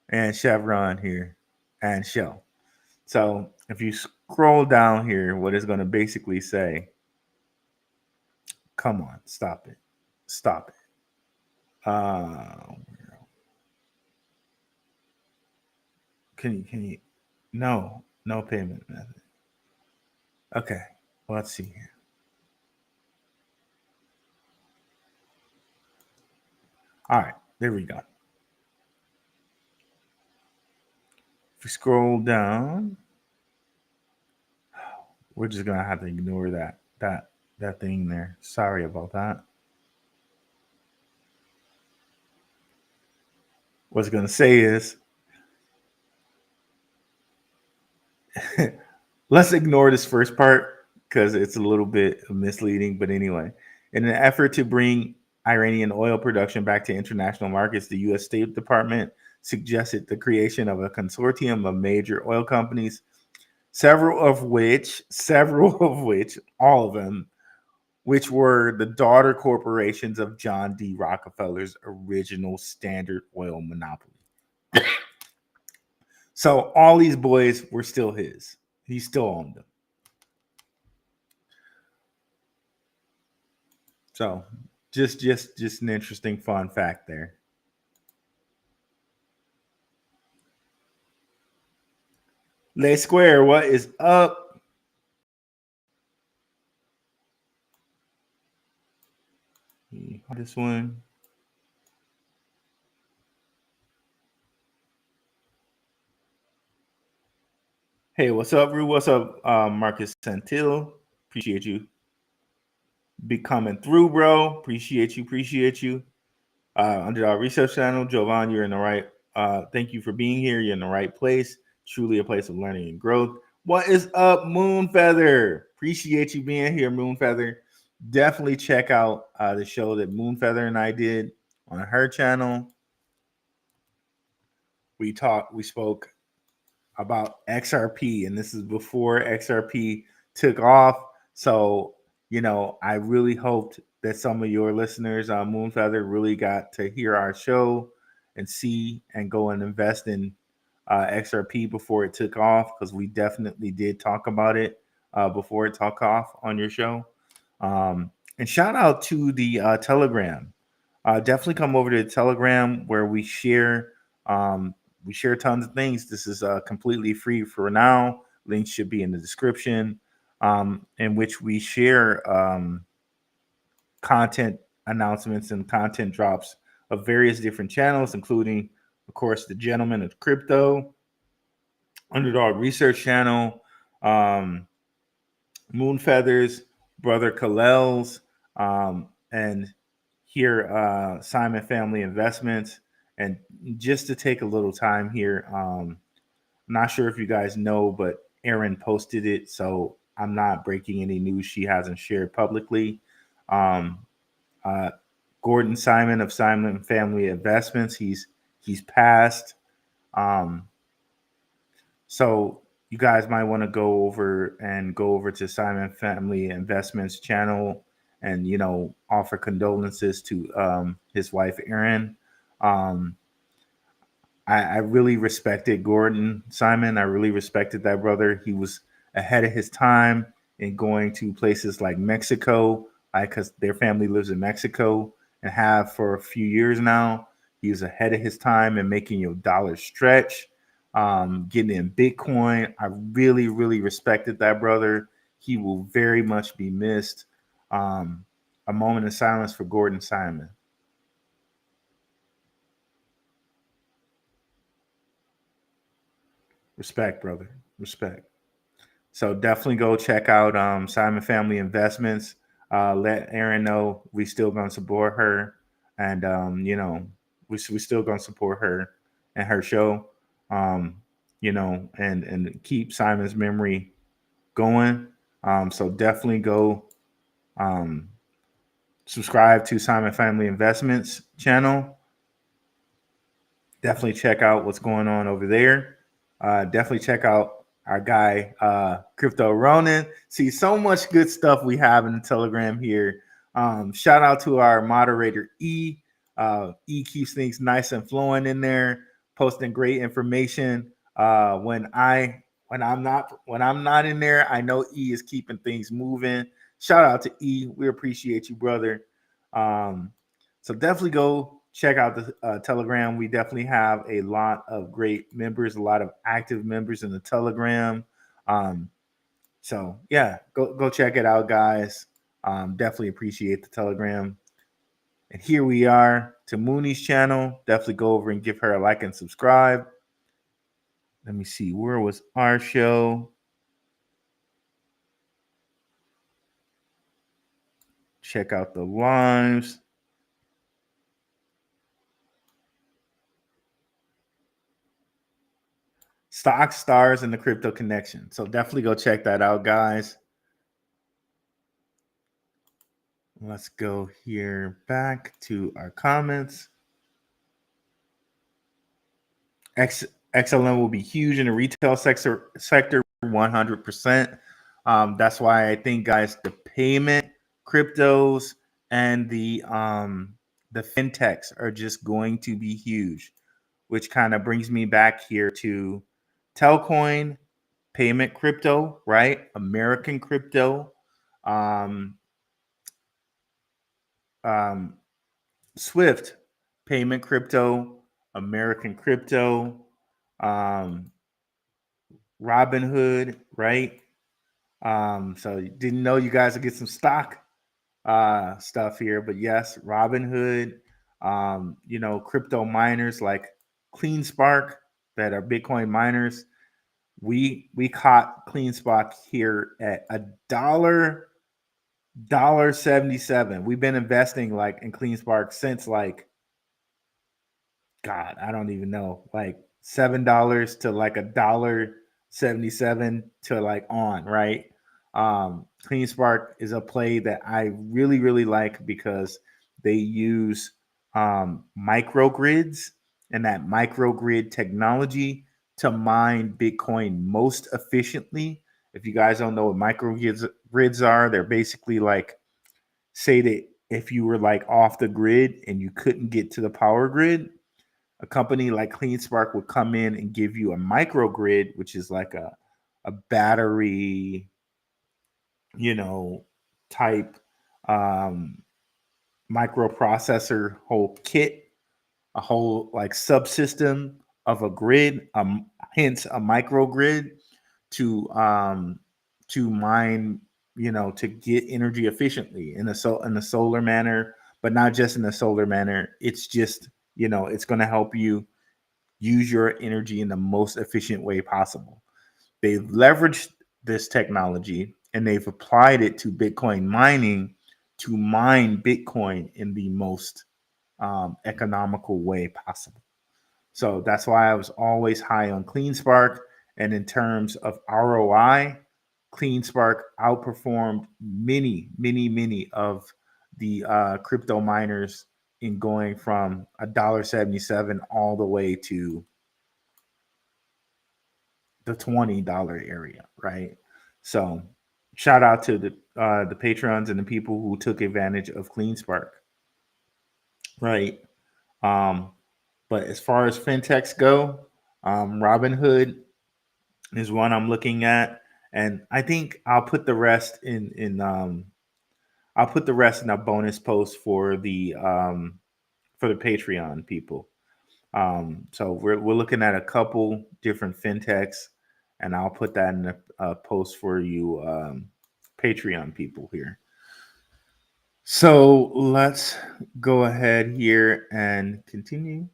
and Chevron here, and Shell. So if you scroll down here, what it's going to basically say, come on, stop it. Can you, no payment method. Okay, let's see here. All right, there we go. If you scroll down, we're just gonna have to ignore that thing there. Sorry about that. What it's gonna say is, let's ignore this first part because it's a little bit misleading. But anyway, in an effort to bring Iranian oil production back to international markets, the U.S. State Department suggested the creation of a consortium of major oil companies, several of which, all of them, which were the daughter corporations of John D. Rockefeller's original Standard Oil monopoly. So all these boys were still his. He still owned them. So just an interesting fun fact there. Lay Square, what is up? This one. Hey, what's up, Rue? What's up, Marcus Santil? Appreciate you. Be coming through, bro. Appreciate you. Underdog Research Channel, Jovan, you're in the right. Thank you for being here. You're in the right place. Truly a place of learning and growth. What is up, Moonfeather? Appreciate you being here, Moonfeather. Definitely check out the show that Moonfeather and I did on her channel. We spoke about XRP, and this is before XRP took off. So, I really hoped that some of your listeners on Moonfeather really got to hear our show and see and go and invest in XRP before it took off, because we definitely did talk about it before it took off on your show. And shout out to the Telegram. Definitely come over to the Telegram where we share tons of things. This is completely free for now. Links should be in the description, in which we share content announcements and content drops of various different channels, including, of course, the Gentleman of Crypto, Underdog Research Channel, Moon Feathers, Brother Kalel's, and here Simon Family Investments. And just to take a little time here, I'm not sure if you guys know, but Erin posted it, so I'm not breaking any news she hasn't shared publicly. Gordon Simon of Simon Family Investments, he's passed. So you guys might want to go over to Simon Family Investments channel and, you know, offer condolences to his wife Erin. I really respected Gordon Simon. I really respected that brother. He was ahead of his time in going to places like Mexico, because their family lives in Mexico and have for a few years now. He was ahead of his time in making your dollar stretch, getting in Bitcoin. I really, really respected that brother. He will very much be missed. A moment of silence for Gordon Simon. Respect, brother. Respect. So definitely go check out Simon Family Investments. Let Erin know we still gonna support her, and you know, we still gonna support her and her show. You know, and keep Simon's memory going. So definitely go subscribe to Simon Family Investments channel. Definitely check out what's going on over there. Definitely check out our guy, Crypto Ronin. See, so much good stuff we have in the Telegram here. Shout out to our moderator, E. E keeps things nice and flowing in there, posting great information. When I'm not in there, I know E is keeping things moving. Shout out to E. We appreciate you, brother. So definitely go check out the Telegram. We definitely have a lot of great members, a lot of active members in the Telegram. So yeah, go check it out, guys. Definitely appreciate the Telegram. And here we are to Mooney's channel. Definitely go over and give her a like and subscribe. Let me see, where was our show? Check out the lives. Stock Stars and the Crypto Connection. So definitely go check that out, guys. Let's go here back to our comments. XLM will be huge in the retail sector 100%. That's why I think, guys, the payment cryptos and the fintechs are just going to be huge, which kind of brings me back here to Telcoin, payment crypto, right? American crypto, SWFT, payment crypto, American crypto, Robinhood, right? So didn't know you guys would get some stock stuff here, but yes, Robinhood, you know, crypto miners like CleanSpark that are Bitcoin miners. We caught CleanSpark here at $1.77. We've been investing like in CleanSpark since like, God, I don't even know, like $7 to like $1.77 to like on, right? CleanSpark is a play that I really, really like because they use microgrids and that microgrid technology to mine Bitcoin most efficiently. If you guys don't know what microgrids are, they're basically like, say that if you were like off the grid and you couldn't get to the power grid, a company like CleanSpark would come in and give you a microgrid, which is like a battery, type um, microprocessor whole kit, a whole like subsystem of a grid, hence a microgrid to mine, to get energy efficiently in a solar manner, but not just in a solar manner. It's just, it's going to help you use your energy in the most efficient way possible. They've leveraged this technology and they've applied it to Bitcoin mining to mine Bitcoin in the most economical way possible. So that's why I was always high on CleanSpark. And in terms of ROI, CleanSpark outperformed many of the crypto miners in going from $1.77 all the way to the $20 area, right? So shout out to the patrons and the people who took advantage of CleanSpark, right? But as far as fintechs go, Robinhood is one I'm looking at, and I think I'll put the rest in I'll put the rest in a bonus post for the Patreon people. So we're looking at a couple different fintechs, and I'll put that in a post for you Patreon people here. So let's go ahead here and continue.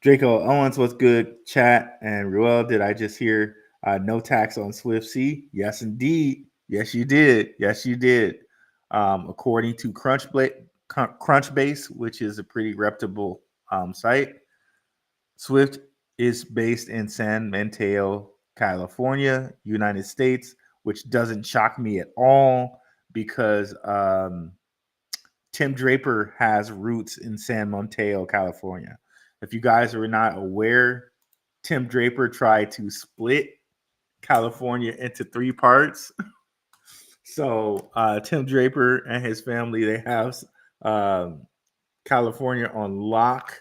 Draco Owens, what's good? Chat and Ruel, did I just hear no tax on SWFT? Yes, indeed. Yes, you did. Yes, you did. According to Crunchbase, which is a pretty reputable site, Swift is based in San Mateo, California, United States, which doesn't shock me at all because Tim Draper has roots in San Mateo, California. If you guys are not aware, Tim Draper tried to split California into 3 parts. So Tim Draper and his family, they have California on lockdown.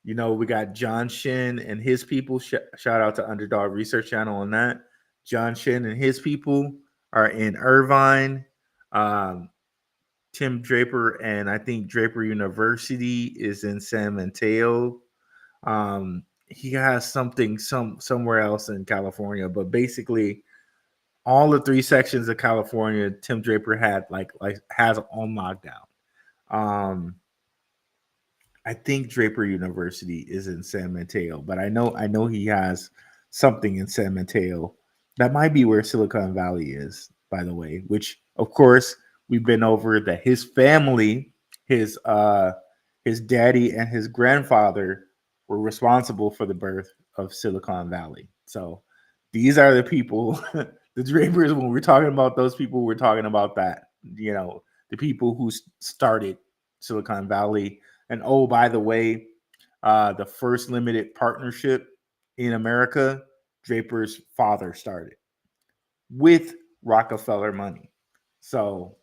We got John Shin and his people. Shout out to Underdog Research Channel on that. John Shin and his people are in Irvine. Tim Draper and I think Draper University is in San Mateo. He has something somewhere else in California, but basically all the 3 sections of California, Tim Draper had has on lockdown. I think Draper University is in San Mateo, but I know he has something in San Mateo. That might be where Silicon Valley is, by the way, which of course we've been over that his family, his daddy and his grandfather were responsible for the birth of Silicon Valley. So these are the people, the Drapers, when we're talking about those people, we're talking about that, the people who started Silicon Valley. And oh, by the way, the first limited partnership in America, Draper's father started with Rockefeller money. So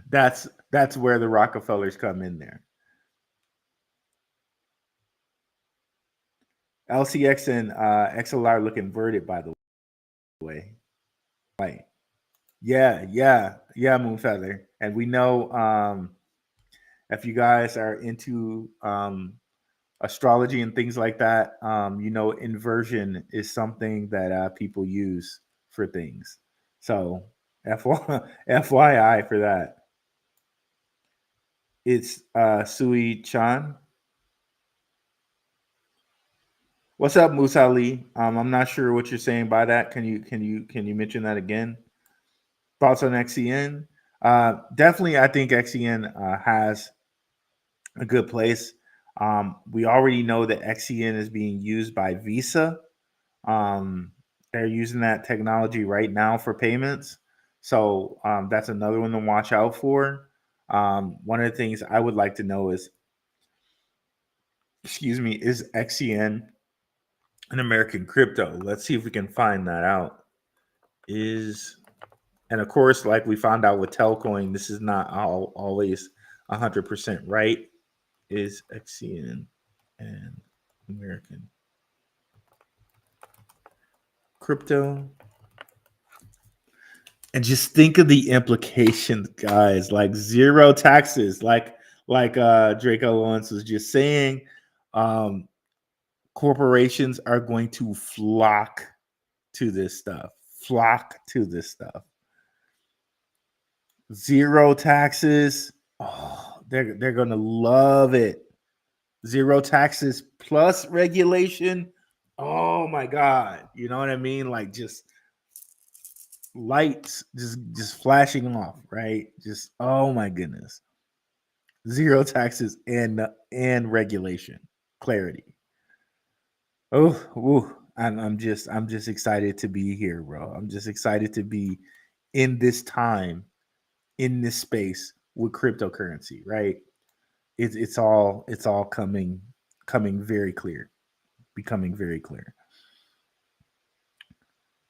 that's where the Rockefellers come in there. LCX and XLR look inverted, by the way. Right. Yeah, Moonfeather. And we know if you guys are into astrology and things like that, inversion is something that people use for things. So FYI for that. It's Sui Chan. What's up, Musa Ali? I'm not sure what you're saying by that. Can you mention that again? Thoughts on XCN? Definitely, I think XCN has a good place. We already know that XCN is being used by Visa. They're using that technology right now for payments. So that's another one to watch out for. One of the things I would like to know is XCN an American crypto? Let's see if we can find that out. Is And of course, like we found out with Telcoin, this is not always 100% right. Is XCN and American crypto? And just think of the implications, guys. Like zero taxes, like Draco Lawrence was just saying. Um, corporations are going to flock to this stuff. Flock to this stuff. Zero taxes. Oh, they're gonna love it. Zero taxes plus regulation. Oh my god. You know what I mean? Like just lights just flashing off, right? Just oh my goodness. Zero taxes and regulation. Clarity. Oh, woo. I'm just excited to be here, bro. I'm just excited to be in this time, in this space with cryptocurrency, right? It's all coming very clear, becoming very clear.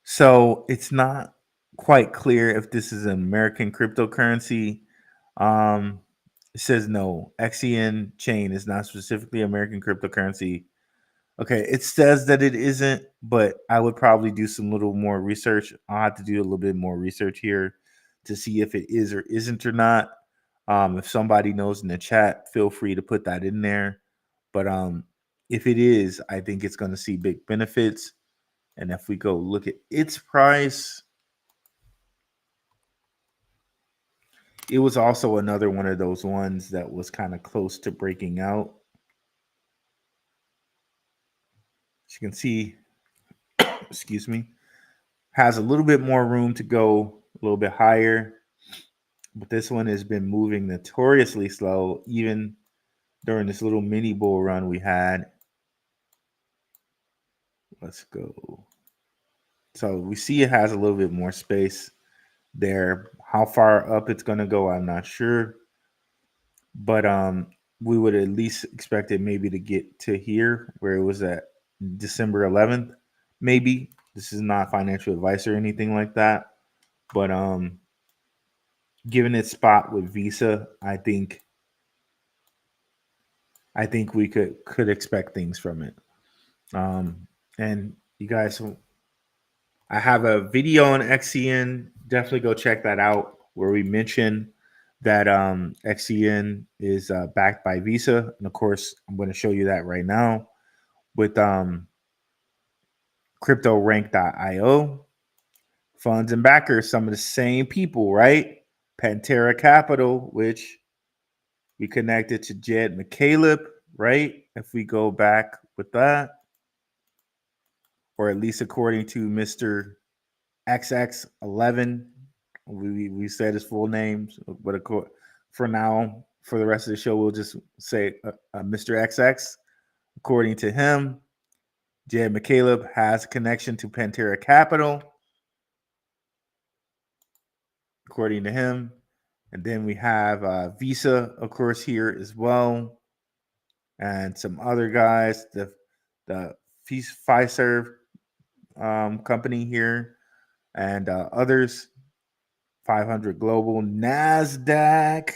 So it's not quite clear if this is an American cryptocurrency. Um, it says no. XEN chain is not specifically American cryptocurrency. Okay, it says that it isn't, but I would probably do some little more research. I'll have to do a little bit more research here to see if it is or isn't or not. If somebody knows in the chat, feel free to put that in there. But if it is, I think it's going to see big benefits. And if we go look at its price, it was also another one of those ones that was kind of close to breaking out. As you can see, excuse me, has a little bit more room to go a little bit higher. But this one has been moving notoriously slow, even during this little mini bull run we had. Let's go. So we see it has a little bit more space there. How far up it's going to go, I'm not sure. But we would at least expect it maybe to get to here where it was at December 11th. Maybe. This is not financial advice or anything like that. But given its spot with Visa, I think we could expect things from it. And you guys, I have a video on XCN. Definitely go check that out where we mention that XCN is backed by Visa, and of course, I'm going to show you that right now with CryptoRank.io. Funds and backers, some of the same people, right? Pantera Capital, which we connected to Jed McCaleb, right? If we go back with that, or at least according to Mr. XX11, we said his full names, but for now, for the rest of the show, we'll just say Mr. XX. According to him, Jed McCaleb has a connection to Pantera Capital. According to him. And then we have Visa, of course, here as well. And some other guys, the Fiserv company here, and others, 500 Global, NASDAQ,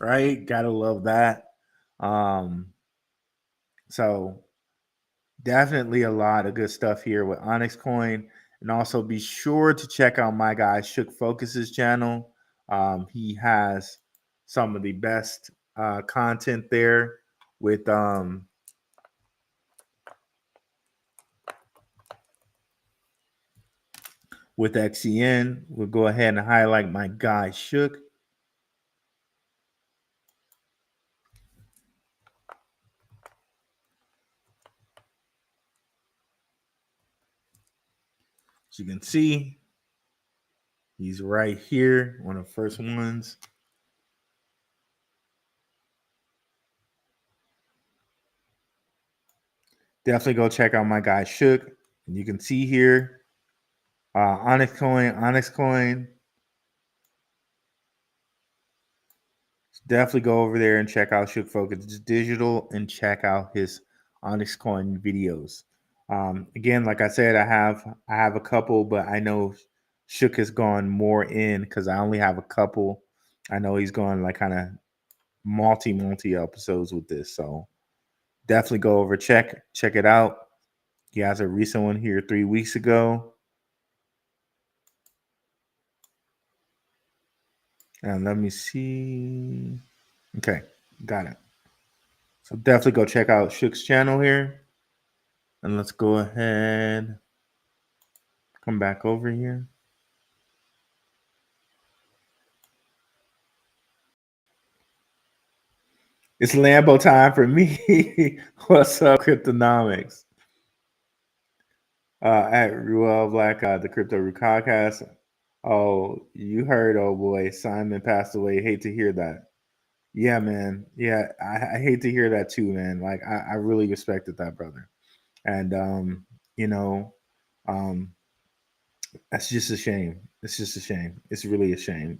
right? Gotta love that. So definitely a lot of good stuff here with Onyx Coin. And also be sure to check out my guy Shook Focus's channel. He has some of the best content there with XCN. We'll go ahead and highlight my guy Shook. As you can see, he's right here, one of the first ones. Definitely go check out my guy Shook. And you can see here, Onyx Coin. Definitely go over there and check out Shook Focus Digital and check out his Onyx Coin videos. Again, like I said, I have a couple, but I know Shook has gone more in because I only have a couple. I know he's going like kind of multi episodes with this. So definitely go over, check it out. He has a recent one here 3 weeks ago. And let me see. Okay, got it. So definitely go check out Shook's channel here. And let's go ahead. Come back over here. It's Lambo time for me. What's up, Cryptonomics? At Ruel Black, the Crypto Podcast. Oh, you heard, oh boy, Simon passed away. Hate to hear that. Yeah, man. Yeah, I hate to hear that too, man. Like I really respected that brother. And you know, um, that's just a shame. It's just a shame. It's really a shame.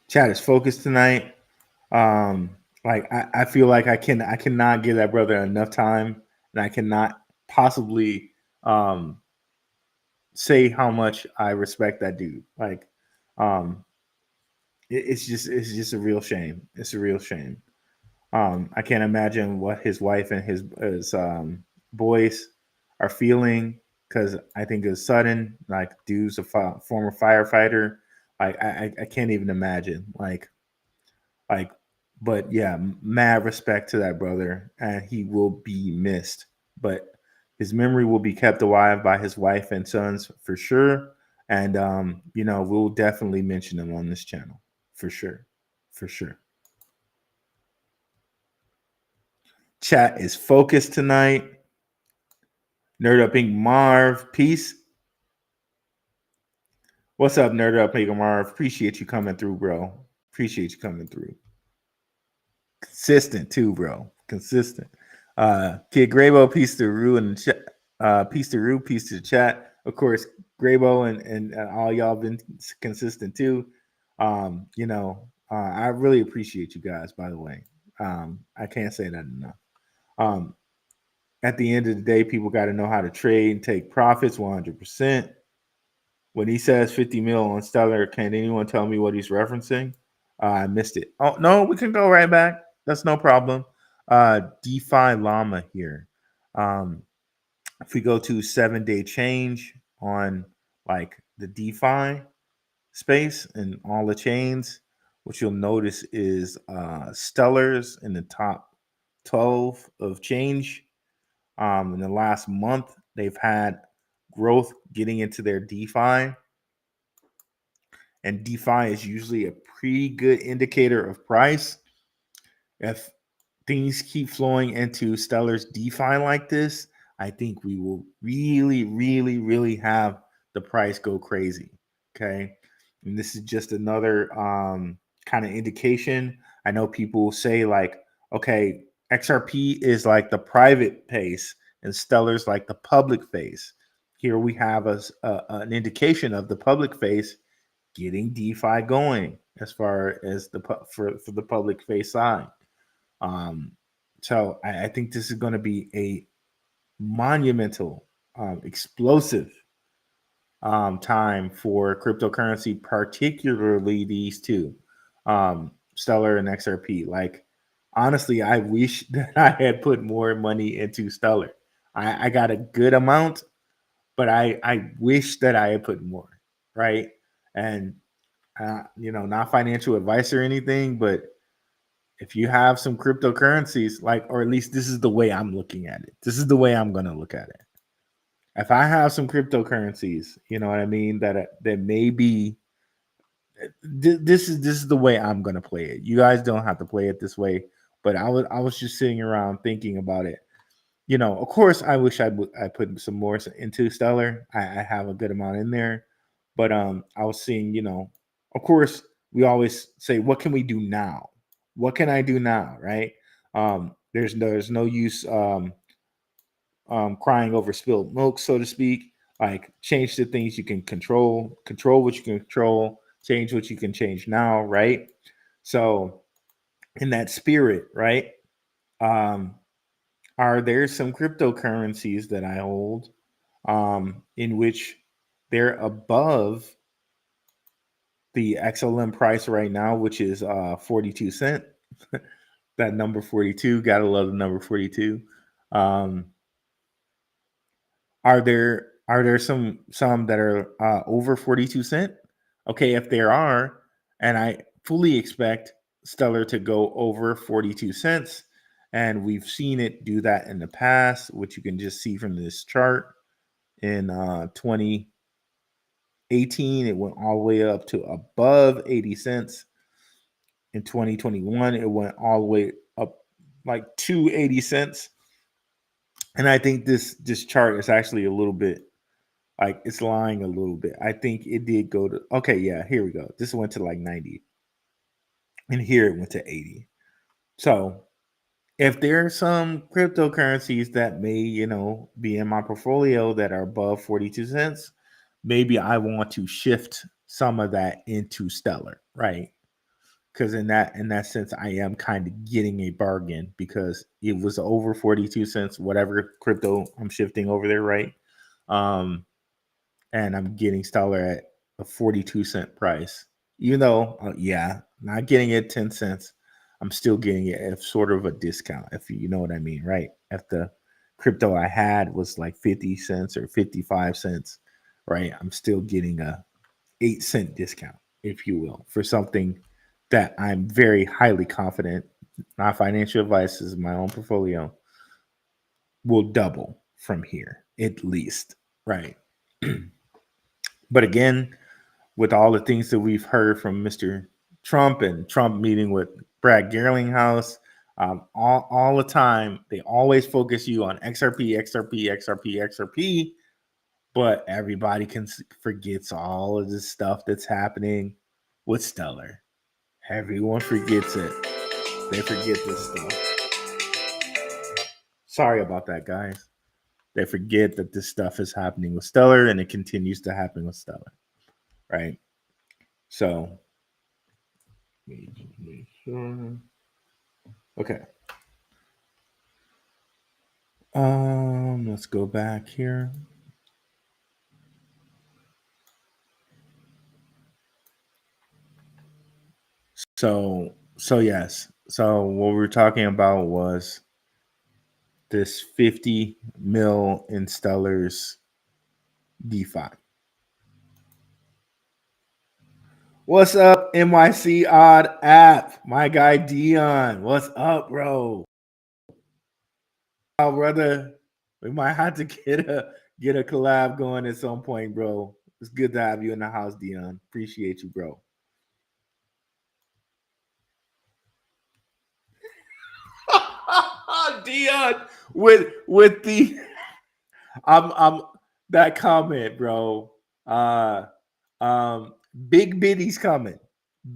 Chat is focused tonight. Like I feel like I cannot give that brother enough time, and I cannot possibly say how much I respect that dude. Like, it's just a real shame. It's a real shame. I can't imagine what his wife and his boys are feeling because I think it's sudden. Like, dude's a former firefighter. Like, I can't even imagine. Like, but yeah, mad respect to that brother, and he will be missed. But his memory will be kept alive by his wife and sons for sure. And we'll definitely mention him on this channel for sure, for sure. Chat is focused tonight. Nerd Up Inc. Marv, peace. What's up, Nerd Up Inc. Marv? Appreciate you coming through, bro. Appreciate you coming through. Consistent too, bro. Consistent. Kid Grabo, peace to Rue and peace to Rue, peace to the chat. Of course, Grabo and all y'all been consistent too. I really appreciate you guys, by the way. I can't say that enough. At the end of the day, people got to know how to trade and take profits 100%. When he says 50 mil on Stellar, can anyone tell me what he's referencing? I missed it. Oh, no, we can go right back. That's no problem. DeFi Llama here. If we go to 7-day change on like the DeFi space and all the chains, what you'll notice is Stellar's in the top 12 of change. In the last month, they've had growth getting into their DeFi. And DeFi is usually a pretty good indicator of price. If things keep flowing into Stellar's DeFi like this, I think we will really, really, really have the price go crazy. Okay. And this is just another kind of indication. I know people say, like, okay, XRP is like the private face and Stellar's like the public face. Here we have an indication of the public face getting DeFi going as far as for the public face side. So I think this is going to be a monumental, explosive time for cryptocurrency, particularly these two, Stellar and XRP. Like, honestly, I wish that I had put more money into Stellar. I got a good amount, but I wish that I had put more, right? And not financial advice or anything, but if you have some cryptocurrencies, like, or at least this is the way I'm looking at it. This is the way I'm going to look at it. If I have some cryptocurrencies, you know what I mean, that maybe this is the way I'm going to play it. You guys don't have to play it this way, but I was just sitting around thinking about it. Of course, I wish I put some more into Stellar. I have a good amount in there, but I was seeing, of course, we always say, what can we do now? What can I do now? Right? There's no use crying over spilled milk, so to speak. Like, change the things you can control what you can control, change what you can change now, right? So, in that spirit, right? Are there some cryptocurrencies that I hold in which they're above the XLM price right now, which is 42 cent. That number 42, gotta love the number 42. Are there some that are over 42 cent? Okay, if there are, and I fully expect Stellar to go over 42 cents, and we've seen it do that in the past, which you can just see from this chart. In 2018, it went all the way up to above 80 cents. In 2021, it went all the way up like to 80 cents. And I think this chart is actually a little bit like it's lying a little bit. I think it did go to, okay, yeah, here we go. This went to like 90. And here it went to 80. So if there are some cryptocurrencies that may, be in my portfolio that are above 42 cents, maybe I want to shift some of that into Stellar, right? Because in that sense, I am kind of getting a bargain because it was over 42 cents, whatever crypto I'm shifting over there, right? And I'm getting Stellar at a 42 cent price. Even though, not getting it 10 cents, I'm still getting it at sort of a discount, if you know what I mean, right? If the crypto I had was like 50 cents or 55 cents, right? I'm still getting a 8-cent discount, if you will, for something that I'm very highly confident, not financial advice, is my own portfolio, will double from here, at least, right? But again, with all the things that we've heard from Mr. Trump and Trump meeting with Brad Garlinghouse, all the time, they always focus you on XRP, XRP, XRP, XRP, but everybody forgets all of this stuff that's happening with Stellar. Everyone forgets it. They forget this stuff. Sorry about that, guys. They forget that this stuff is happening with Stellar, and it continues to happen with Stellar, right? So, make sure. Okay. Let's go back here. So yes. So what we were talking about was this 50 mil in Stellar's DeFi. What's up, NYC Odd App? My guy Dion. What's up, bro? Oh, brother, we might have to get a collab going at some point, bro. It's good to have you in the house, Dion. Appreciate you, bro. Dion with the I'm that comment, bro. Big Biddy's coming.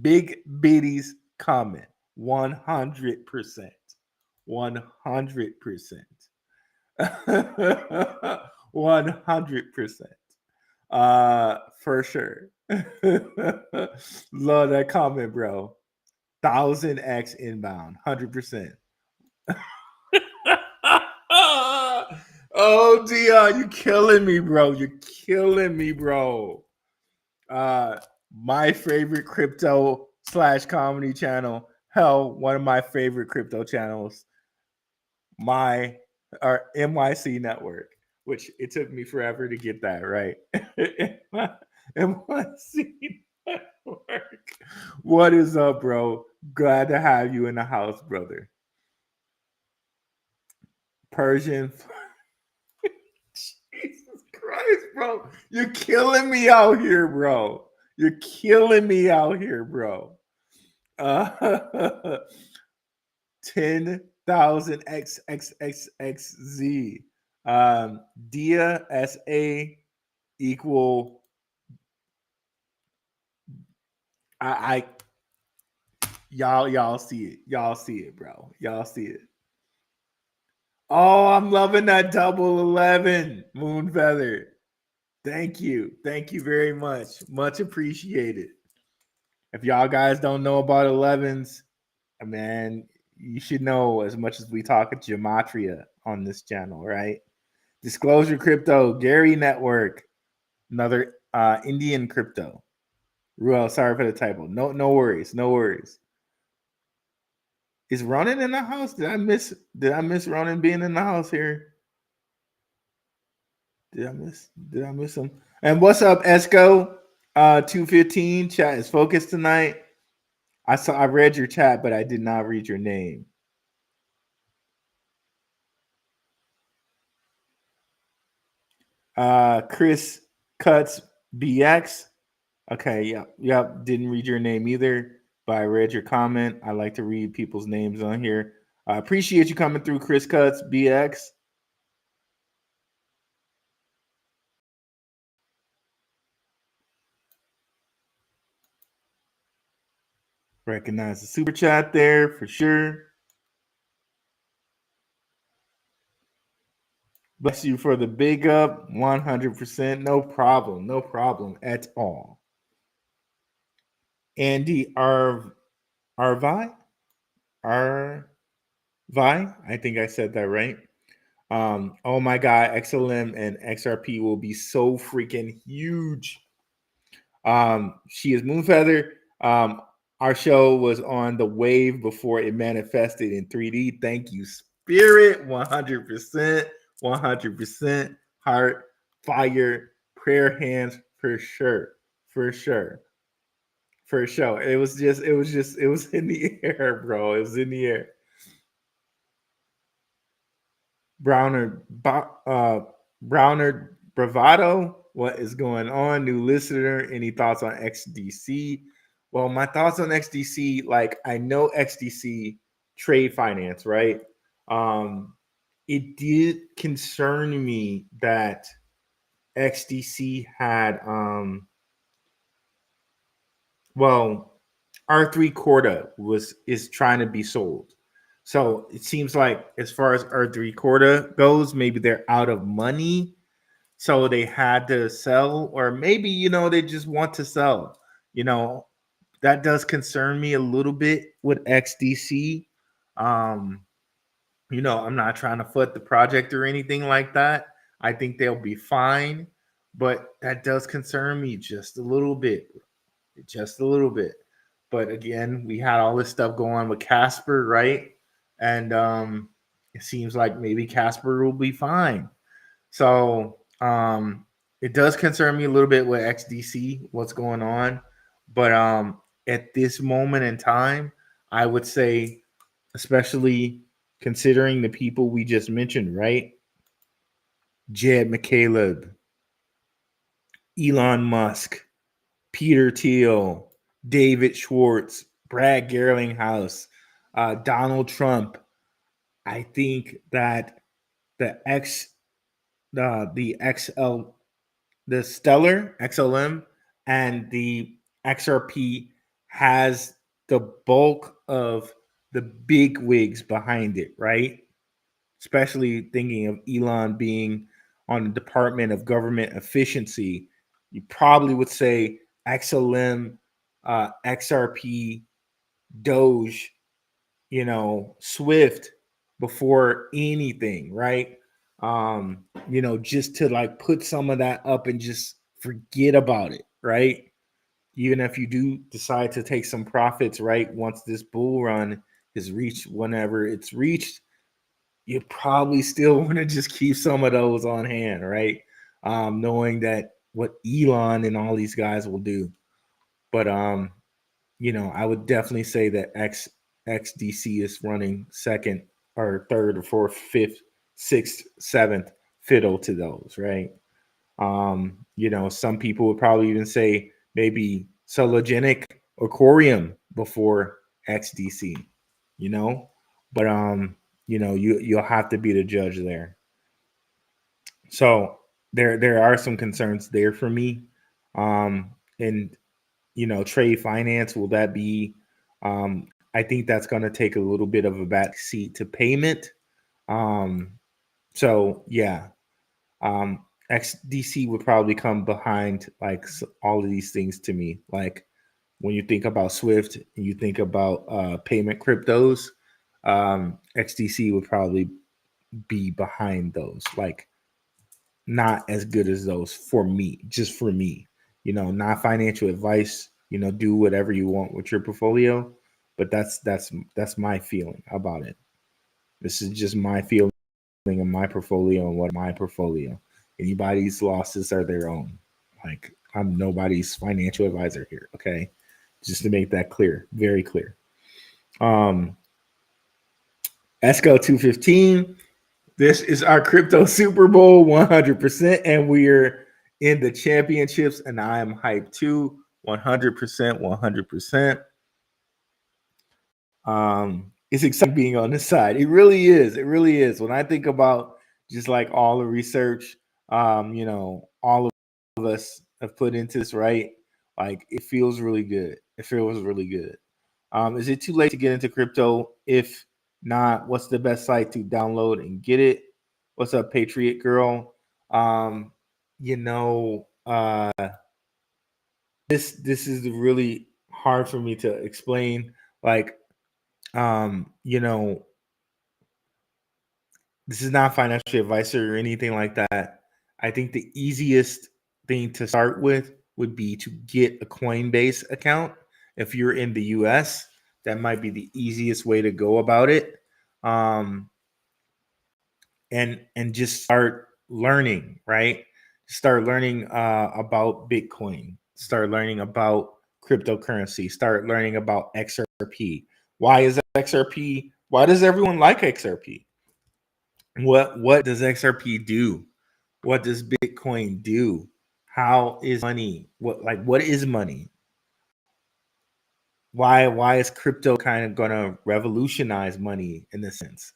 Big Biddy's coming. 100%. 100%. 100%. For sure. Love that comment, bro. 1000x inbound, 100%. Oh, Dion, you killing me, bro. You're killing me, bro. My favorite crypto / comedy channel. Hell, one of my favorite crypto channels. Our NYC network, which it took me forever to get that right. NYC network. What is up, bro? Glad to have you in the house, brother. Persian. Jesus Christ, bro. You're killing me out here, bro. You're killing me out here, bro. 10,000 XXXXZ. Dia SA equal. Y'all see it. Y'all see it, bro. Y'all see it. Oh, I'm loving that double 11 moon feather. Thank you. Thank you very much. Much appreciated. If y'all guys don't know about 11s, man, you should know as much as we talk gematria on this channel, right? Disclosure Crypto, Gary Network, another Indian crypto. Ruel, sorry for the typo. No worries. No worries. Is Ronan in the house? Did I miss Ronan being in the house here? Did I miss him? And what's up, Esco? 215. Chat is focused tonight. I read your chat, but I did not read your name. Chris Cuts BX. Okay, yep. Didn't read your name either, but I read your comment. I like to read people's names on here. I appreciate you coming through, Chris Cuts BX. Recognize the super chat there for sure. Bless you for the big up, 100%. No problem at all. Andy Arvi, I think I said that right. Oh my God, XLM and XRP will be so freaking huge. She is Moonfeather. Our show was on the wave before it manifested in 3D. Thank you, Spirit. 100%. Heart, fire, prayer hands for sure. It was in the air, bro. It was in the air. Browner Bravado, what is going on? New listener, any thoughts on XDC? Well, my thoughts on XDC, like I know XDC trade finance, right? It did concern me that XDC had R3 Corda is trying to be sold. So it seems like as far as R3 Corda goes, maybe they're out of money. So they had to sell, or maybe, they just want to sell. That does concern me a little bit with XDC. I'm not trying to foot the project or anything like that. I think they'll be fine, but that does concern me just a little bit. But again, we had all this stuff going on with Casper, right? And it seems like maybe Casper will be fine. So it does concern me a little bit with XDC, what's going on. But at this moment in time, I would say, especially considering the people we just mentioned, right? Jed McCaleb, Elon Musk, Peter Thiel, David Schwartz, Brad Garlinghouse, Donald Trump. I think that the Stellar XLM and the XRP has the bulk of the big wigs behind it, right? Especially thinking of Elon being on the Department of Government Efficiency, you probably would say XLM, XRP, Doge, Swift before anything, right? Just to like put some of that up and just forget about it, right? Even if you do decide to take some profits, right? Once this bull run is reached, whenever it's reached, you probably still want to just keep some of those on hand, right? Knowing that what Elon and all these guys will do. But I would definitely say that XDC is running second or third or fourth, fifth, sixth, seventh fiddle to those, right? Some people would probably even say maybe Sologenic or Corium before XDC, but you'll have to be the judge there. So there are some concerns there for me. And trade finance, will that be I think that's going to take a little bit of a back seat to payment. So yeah, XDC would probably come behind like all of these things to me. Like when you think about Swift and you think about payment cryptos, XDC would probably be behind those. Like not as good as those for me, just for me. Not financial advice. Do whatever you want with your portfolio, but that's my feeling about it. This is just my feeling of my portfolio and what my portfolio. Anybody's losses are their own. Like, I'm nobody's financial advisor here. Okay, just to make that clear, very clear. Esco 215. This is our crypto Super Bowl 100%, and we're in the championships, and I am hyped too. 100%, 100%. It's exciting being on this side. It really is. It really is. When I think about just like all the research, all of us have put into this, right? Like, it feels really good. It feels really good. Is it too late to get into crypto? If not, what's the best site to download and get it? What's up, Patriot Girl? This is really hard for me to explain. Like, this is not financial advice or anything like that. I think the easiest thing to start with would be to get a Coinbase account. If you're in the US, that might be the easiest way to go about it. And just start learning, right? Start learning about Bitcoin. Start learning about cryptocurrency. Start learning about XRP. Why is XRP? Why does everyone like XRP? What does XRP do? What does Bitcoin do? How is money? What is money? Why is crypto kind of going to revolutionize money in this sense?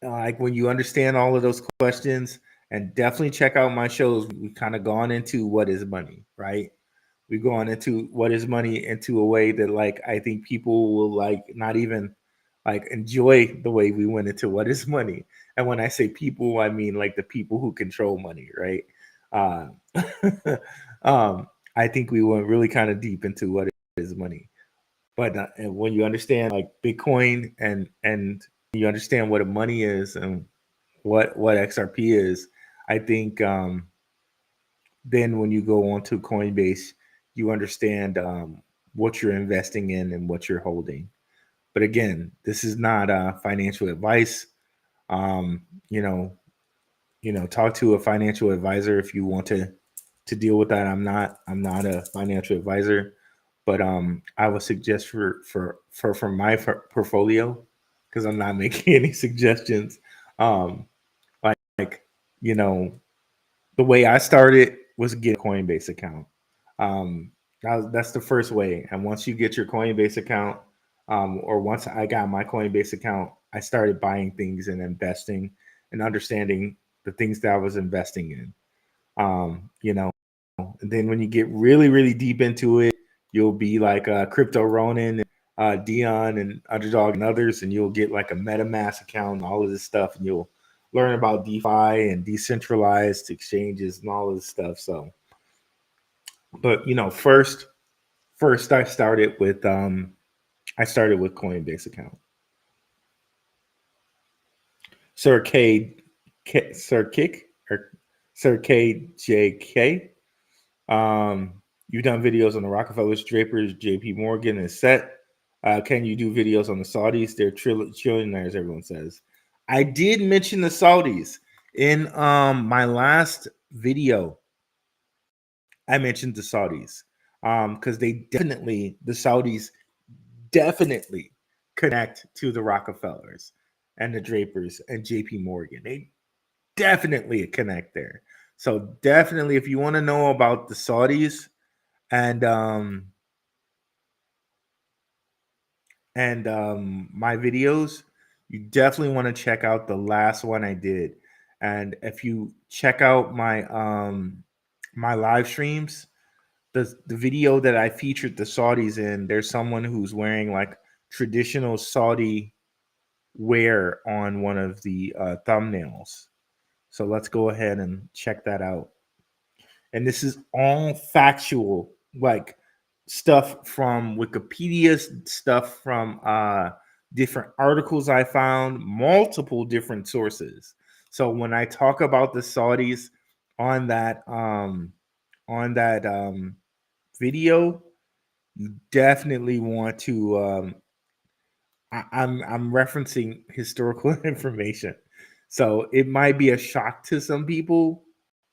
Like, when you understand all of those questions, and definitely check out my shows, we've kind of gone into what is money, right? We've gone into what is money into a way that, like, I think people will like not even like enjoy the way we went into what is money. And when I say people, I mean like the people who control money, right? Uh, I think we went really kind of deep into what is money. But when you understand like Bitcoin and you understand what a money is and what XRP is, I think then when you go onto Coinbase, you understand what you're investing in and what you're holding. But again, this is not financial advice. Um, you know, talk to a financial advisor if you want to deal with that. I'm not a financial advisor, but I would suggest for my portfolio, because I'm not making any suggestions. Like, the way I started was get a Coinbase account. That's the first way. And once you get your Coinbase account, or once I got my Coinbase account, I started buying things and investing and understanding the things that I was investing in. And then when you get really, really deep into it, you'll be like Crypto Ronin, Dion, and Underdog and others, and you'll get like a MetaMask account and all of this stuff, and you'll learn about DeFi and decentralized exchanges and all of this stuff. So, but first I started with Coinbase account. Sir KJK. You've done videos on the Rockefellers, Drapers, JP Morgan, and Set. Can you do videos on the Saudis? They're trillionaires, everyone says. I did mention the Saudis in my last video. I mentioned the Saudis because the Saudis definitely connect to the Rockefellers and the Drapers and JP Morgan. They definitely connect there. So definitely, if you want to know about the Saudis and my videos, you definitely want to check out the last one I did. And if you check out my my live streams, the video that I featured the Saudis in, there's someone who's wearing like traditional Saudi wear on one of the thumbnails. So let's go ahead and check that out. And this is all factual, like stuff from Wikipedia, stuff from different articles I found, multiple different sources. So when I talk about the Saudis on that video, you definitely want to I'm referencing historical information. So it might be a shock to some people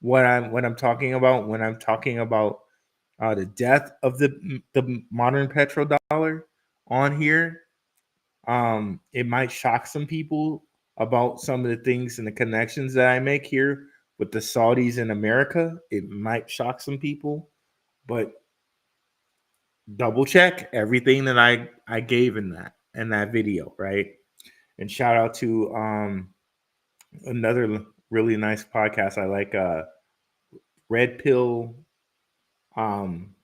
what I'm talking about when I'm talking about the death of the modern petrodollar on here. It might shock some people about some of the things and the connections that I make here with the Saudis in America. It might shock some people, but double check everything that I gave in that video, right? And shout out to another really nice podcast I like, Red Pill. Um,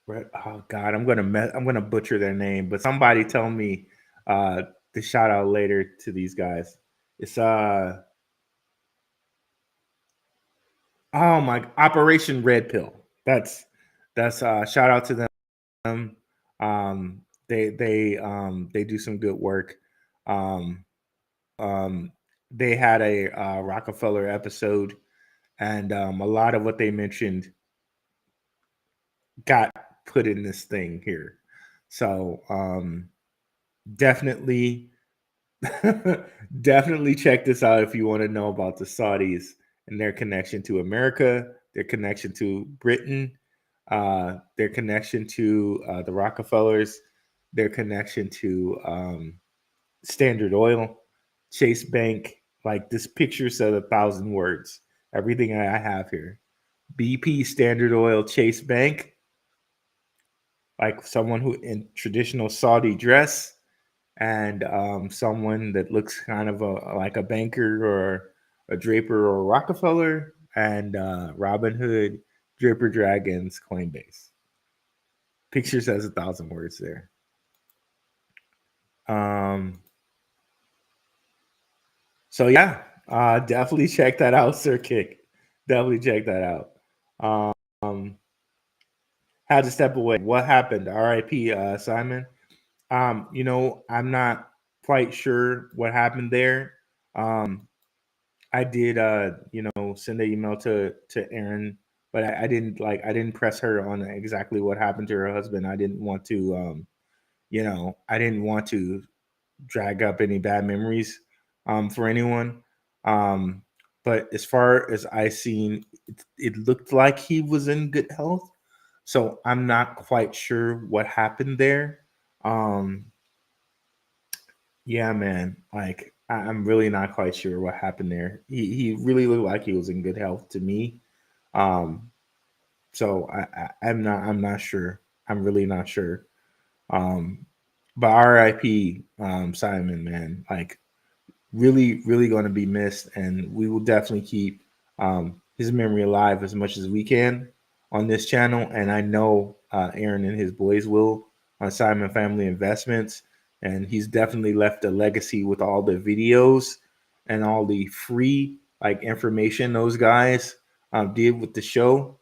oh God, I'm gonna butcher their name, but somebody tell me the shout out later to these guys. It's oh my Operation Red Pill. That's shout out to them. They do some good work. Um, um, they had a Rockefeller episode, and a lot of what they mentioned got put in this thing here. So definitely, definitely check this out if you want to know about the Saudis and their connection to America, their connection to Britain, their connection to the Rockefellers, their connection to Standard Oil, Chase Bank. Like this picture said 1,000 words. Everything I have here. BP, Standard Oil, Chase Bank, like someone who in traditional Saudi dress, and someone that looks kind of like a banker or a Draper or a Rockefeller, and Robinhood, Draper Dragons, Coinbase. Picture says 1,000 words there. So yeah, definitely check that out, Sir Kick. Definitely check that out. Had to step away. What happened? R.I.P. Simon. I'm not quite sure what happened there. I did, send an email to Erin, but I didn't press her on exactly what happened to her husband. I didn't want to, I didn't want to drag up any bad memories for anyone. But as far as I seen, it looked like he was in good health. So I'm not quite sure what happened there. Um, yeah, man. Like I'm really not quite sure what happened there. He really looked like he was in good health to me. Um, so I'm not sure. I'm really not sure. Um, but R.I.P. Simon, man. Like really, really going to be missed, and we will definitely keep his memory alive as much as we can on this channel. And I know Aaron and his boys will on Simon Family Investments, and he's definitely left a legacy with all the videos and all the free like information those guys did with the show.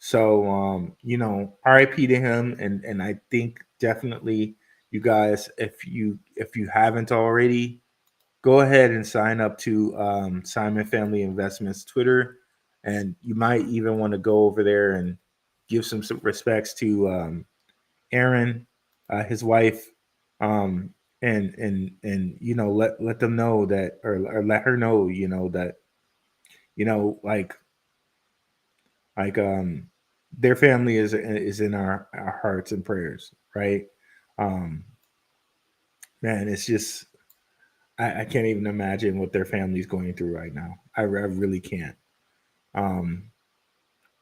So RIP to him, and I think definitely you guys, if you haven't already, go ahead and sign up to Simon Family Investments Twitter, and you might even want to go over there and give some respects to Aaron, his wife, and let them know that, or let her know, that like their family is in our hearts and prayers, right? Um, man, it's just I can't even imagine what their family's going through right now. I really can't. Um,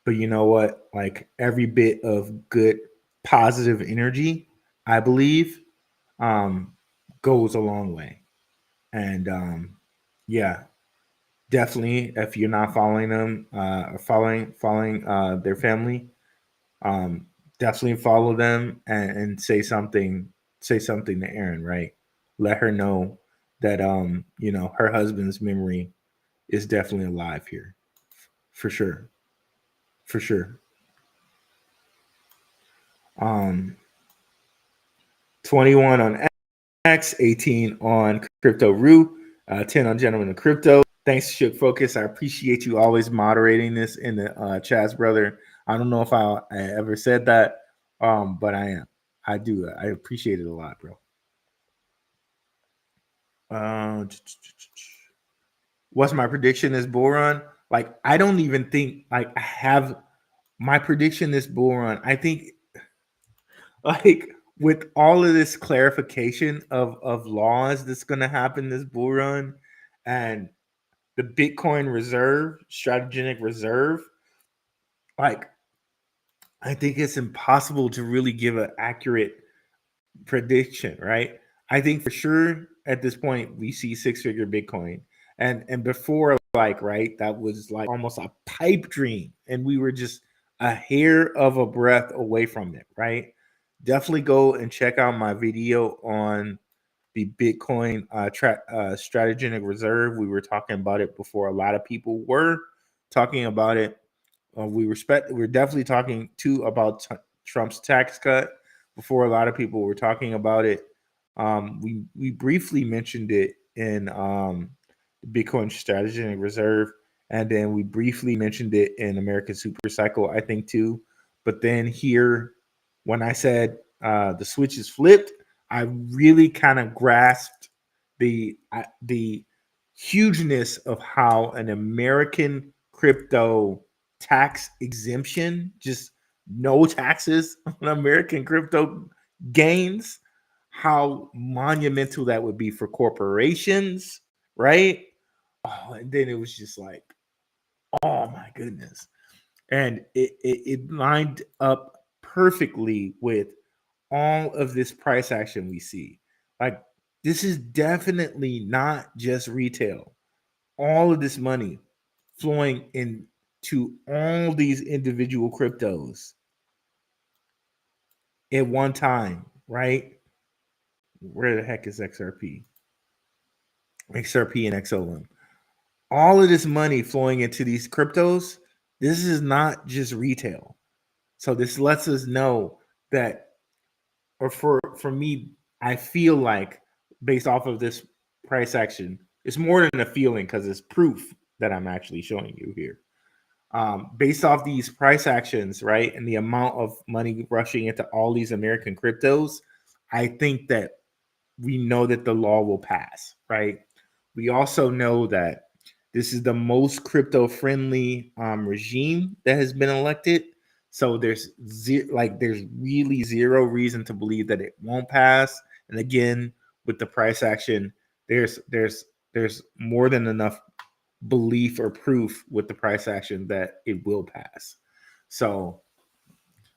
but you know what? Like every bit of good, positive energy, I believe, um, goes a long way. And yeah, definitely, if you're not following them, following their family, um, definitely follow them and say something. Say something to Erin, right? Let her know that her husband's memory is definitely alive here, for sure, for sure. Um, 21 on X, 18 on Crypto Rue, 10 on Gentlemen of Crypto. Thanks, Shook Focus. I appreciate you always moderating this in the chats, brother. I don't know if I ever said that, but I am. I do. I appreciate it a lot, bro. What's my prediction this bull run? Like, I don't even think like I have my prediction this bull run. I think like with all of this clarification of laws that's going to happen this bull run and the Bitcoin reserve, strategic reserve, like I think it's impossible to really give an accurate prediction, right? I think for sure at this point we see six-figure Bitcoin. And before, like, right, that was like almost a pipe dream, and we were just a hair of a breath away from it, right? Definitely go and check out my video on the Bitcoin strategic reserve. We were talking about it before a lot of people were talking about it. We're definitely talking too about Trump's tax cut before a lot of people were talking about it. We briefly mentioned it in the Bitcoin strategic reserve, and then we briefly mentioned it in American Supercycle, I think too. But then here, when I said the switch is flipped, I really kind of grasped the hugeness of how an American crypto tax exemption, just no taxes on American crypto gains, how monumental that would be for corporations, right? Oh, and then it was just like, oh my goodness. And it lined up perfectly with all of this price action we see. Like, this is definitely not just retail. All of this money flowing into all these individual cryptos at one time, right? Where the heck is XRP? XRP and XOM. All of this money flowing into these cryptos, this is not just retail. So this lets us know that, or for me, I feel like based off of this price action, it's more than a feeling because it's proof that I'm actually showing you here. Based off these price actions, right, and the amount of money rushing into all these American cryptos, I think that we know that the law will pass, right? We also know that this is the most crypto-friendly regime that has been elected. So there's really zero reason to believe that it won't pass. And again, with the price action, there's more than enough belief or proof with the price action that it will pass. So,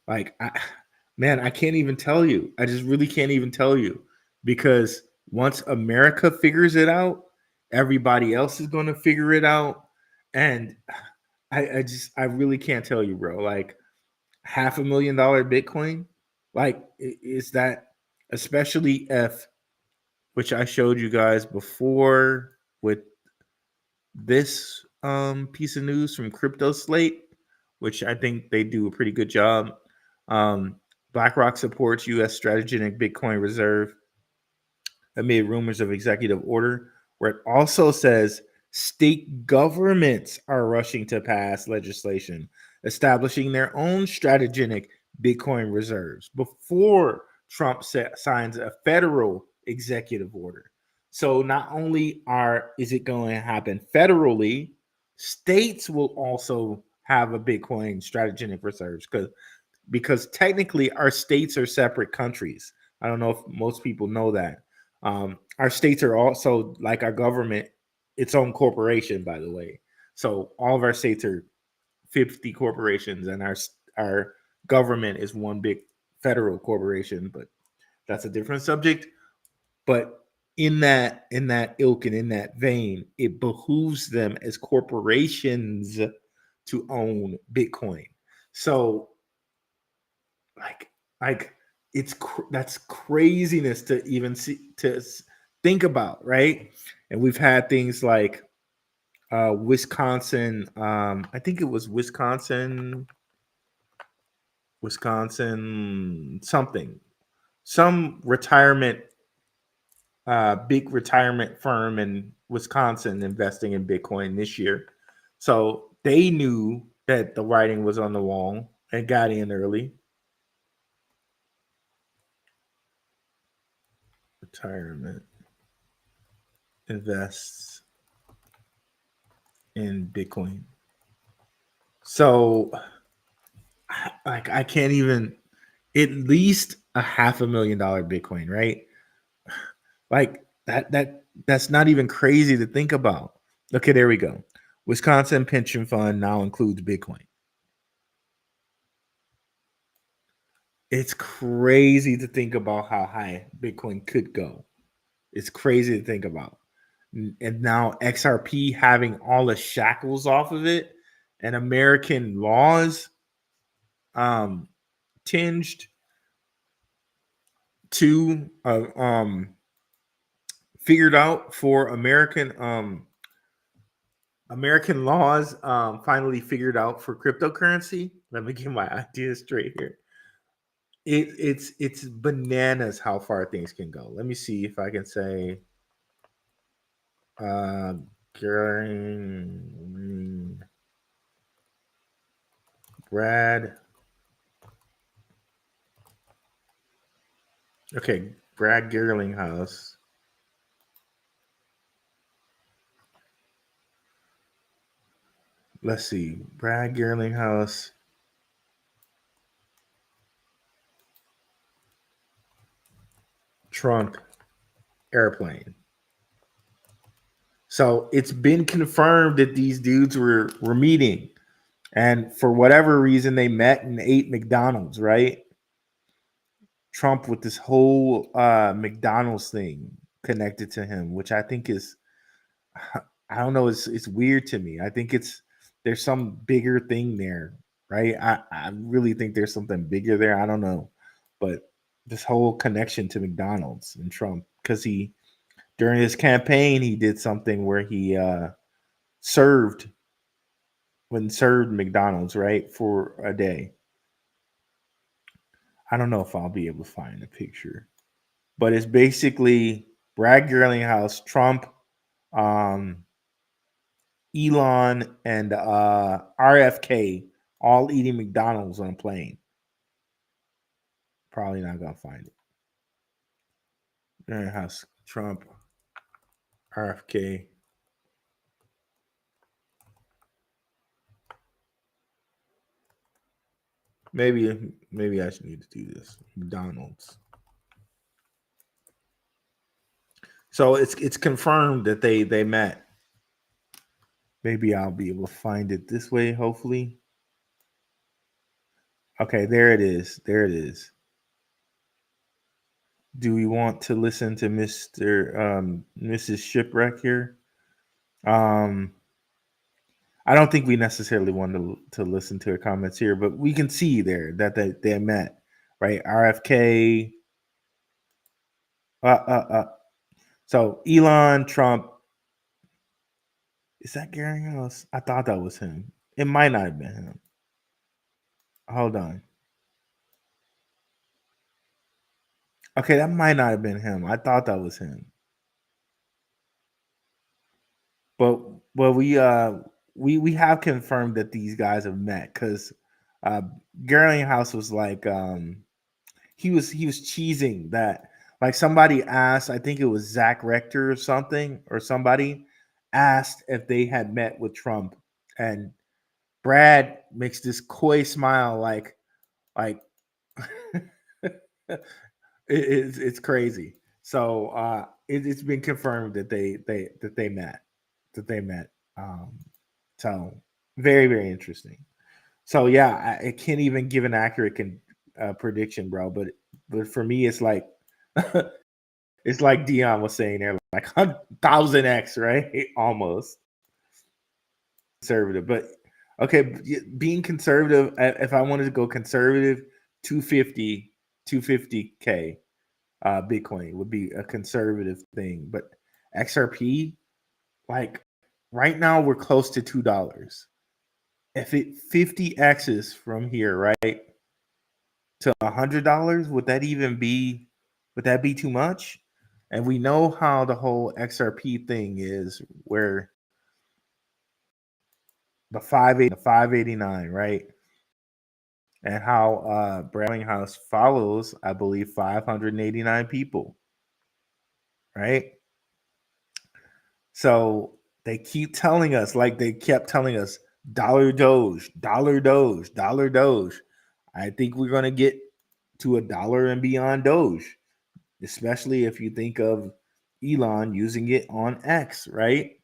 like, I can't even tell you. I just really can't even tell you, because once America figures it out, everybody else is going to figure it out. And I really can't tell you, bro. Like, $500,000 Bitcoin, like, is that, especially if, which I showed you guys before with this piece of news from Crypto Slate, which I think they do a pretty good job. BlackRock supports U.S. strategic Bitcoin reserve amid rumors of executive order, where it also says state governments are rushing to pass legislation establishing their own strategic Bitcoin reserves before Trump signs a federal executive order. So not only is it going to happen federally, states will also have a Bitcoin strategic reserves, because technically our states are separate countries. I don't know if most people know that. Our states are also, like our government, its own corporation, by the way. So all of our states are 50 corporations, and our government is one big federal corporation, but that's a different subject. But in that ilk and in that vein, it behooves them as corporations to own Bitcoin. So like that's craziness to even think about, right? And we've had things like Wisconsin, I think it was Wisconsin something, some retirement, big retirement firm in Wisconsin investing in Bitcoin this year. So they knew that the writing was on the wall and got in early. Retirement invests in Bitcoin. So like I can't even, at least $500,000 Bitcoin, right? Like that's not even crazy to think about. Okay, there we go. Wisconsin pension fund now includes Bitcoin. It's crazy to think about how high Bitcoin could go. It's crazy to think about. And now XRP having all the shackles off of it and American laws tinged to figured out for American laws finally figured out for cryptocurrency. Let me get my ideas straight here. It's bananas how far things can go. Let me see if I can say Brad. Okay, Brad Gerlinghouse. Let's see. Brad Gerlinghouse. Trump airplane. So it's been confirmed that these dudes were meeting. And for whatever reason, they met and ate McDonald's, right? Trump with this whole McDonald's thing connected to him, which I think is, I don't know, it's weird to me. I think there's some bigger thing there, right? I really think there's something bigger there. I don't know. But this whole connection to McDonald's and Trump, because during his campaign, he did something where he served McDonald's, right, for a day. I don't know if I'll be able to find a picture, but it's basically Brad Gerlinghouse, Trump, Elon, and RFK all eating McDonald's on a plane. Probably not gonna find it. Gerlinghouse, Trump, RFK. Maybe I should need to do this. McDonald's. So it's confirmed that they met. Maybe I'll be able to find it this way, hopefully. Okay, there it is. There it is. Do we want to listen to Mrs. Shipwreck here? I don't think we necessarily want to listen to her comments here, but we can see there that they met, right? RFK. So Elon, Trump. Is that Gary House? I thought that was him. It might not have been him. Hold on. Okay, that might not have been him. I thought that was him. But we have confirmed that these guys have met because Gerlinghouse was like he was cheesing that, like, somebody asked, I think it was Zach Rector or somebody asked if they had met with Trump, and Brad makes this coy smile like it's crazy. So it's been confirmed that they met. So very, very interesting. So yeah, I can't even give an accurate prediction, bro. But for me, it's like it's like Dion was saying there, like 1,000x, right? Almost conservative, but okay, being conservative. If I wanted to go conservative, 250k Bitcoin would be a conservative thing. But XRP, like right now, we're close to $2. If it 50x's from here, right, to $100, would that even be Would that be too much? And we know how the whole XRP thing is, where the 589, right? And how Browning House follows, I believe, 589 people, right? So they keep telling us, like they kept telling us, dollar Doge, dollar Doge, dollar Doge. I think we're going to get to $1 and beyond Doge, especially if you think of Elon using it on X, right?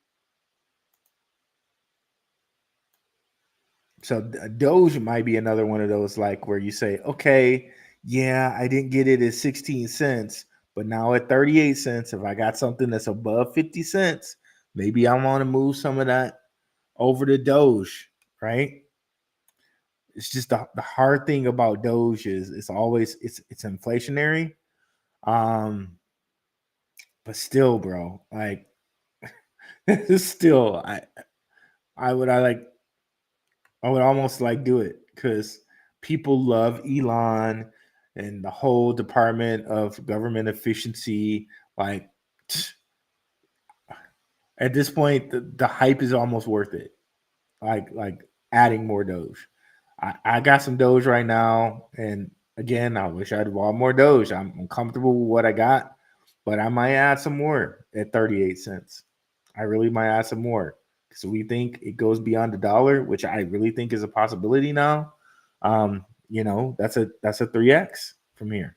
So Doge might be another one of those, like, where you say, okay, yeah, I didn't get it at 16 cents, but now at 38 cents, if I got something that's above 50 cents, maybe I want to move some of that over to Doge, right? It's just the hard thing about Doge is it's always it's inflationary. But still, bro, like still I would almost like do it because people love Elon and the whole Department of Government Efficiency. Like at this point, the hype is almost worth it. Like adding more Doge. I got some Doge right now, and again, I wish I'd bought more Doge. I'm comfortable with what I got, but I might add some more at 38 cents. I really might add some more because we think it goes beyond $1, which I really think is a possibility now. That's a 3x from here.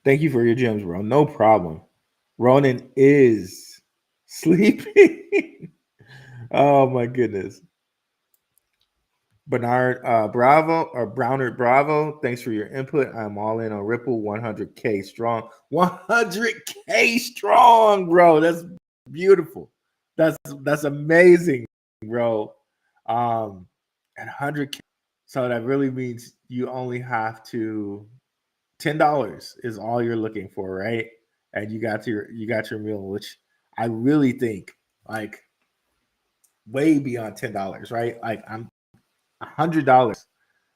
Thank you for your gems, bro. No problem. Ronan is sleeping. Oh my goodness. Bernard Brownard Bravo, thanks for your input. I'm all in on Ripple, 100K strong. 100K strong, bro. That's beautiful. That's amazing, bro. At 100K. So that really means you only have to $10 is all you're looking for, right? And you got your meal, which I really think like way beyond $10, right? Like I'm $100.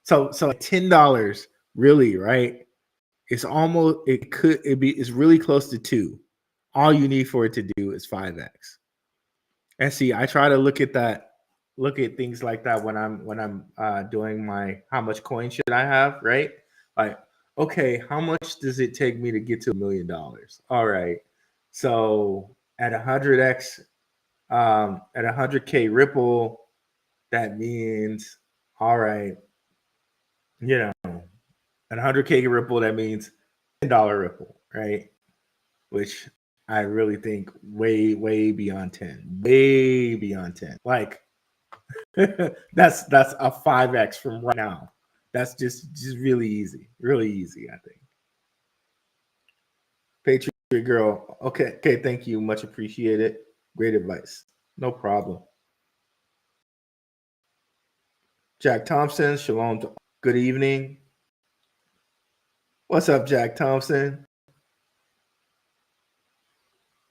So $10 really, right? It's really close to 2. All you need for it to do is 5x. And see, I try to look at things like that when I'm doing my how much coin should I have, right? Like, okay, how much does it take me to get to $1 million? All right. So at 100x, at 100K Ripple, that means, all right, at 100K Ripple, that means $10 Ripple, right? Which I really think way, way beyond 10, way beyond 10. Like that's a 5x from right now. That's just really easy, I think. Patriot girl, okay, thank you, much appreciated. Great advice, no problem. Jack Thompson, shalom. Good evening. What's up, Jack Thompson?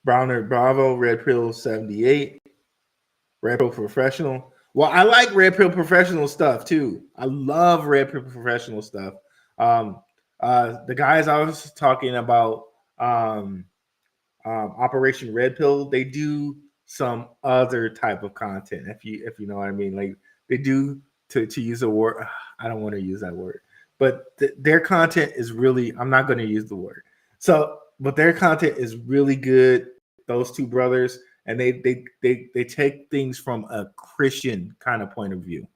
Browner Bravo, Red Pill 78. Red Pill Professional. Well, I like Red Pill Professional stuff too. I love Red Pill Professional stuff. The guys I was talking about, Operation Red Pill, they do some other type of content. If you know what I mean, like they do to use a word. I don't want to use that word, but their content is really. I'm not going to use the word. So, but their content is really good. Those two brothers, and they take things from a Christian kind of point of view.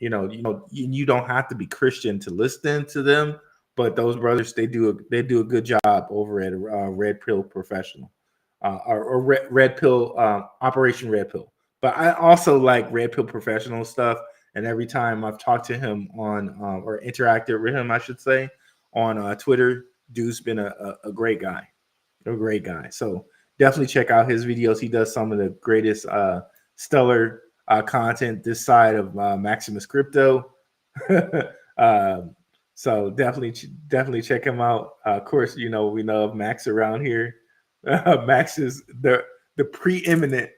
You don't have to be Christian to listen to them, but those brothers they do a good job over at Red Pill Professional, or Red Pill Operation Red Pill. But I also like Red Pill Professional stuff, and every time I've talked to him on or interacted with him, I should say, on Twitter, dude's been a great guy, So definitely check out his videos. He does some of the greatest stellar content this side of Maximus Crypto. So definitely check him out. Of course, we know of Max around here. Max is the preeminent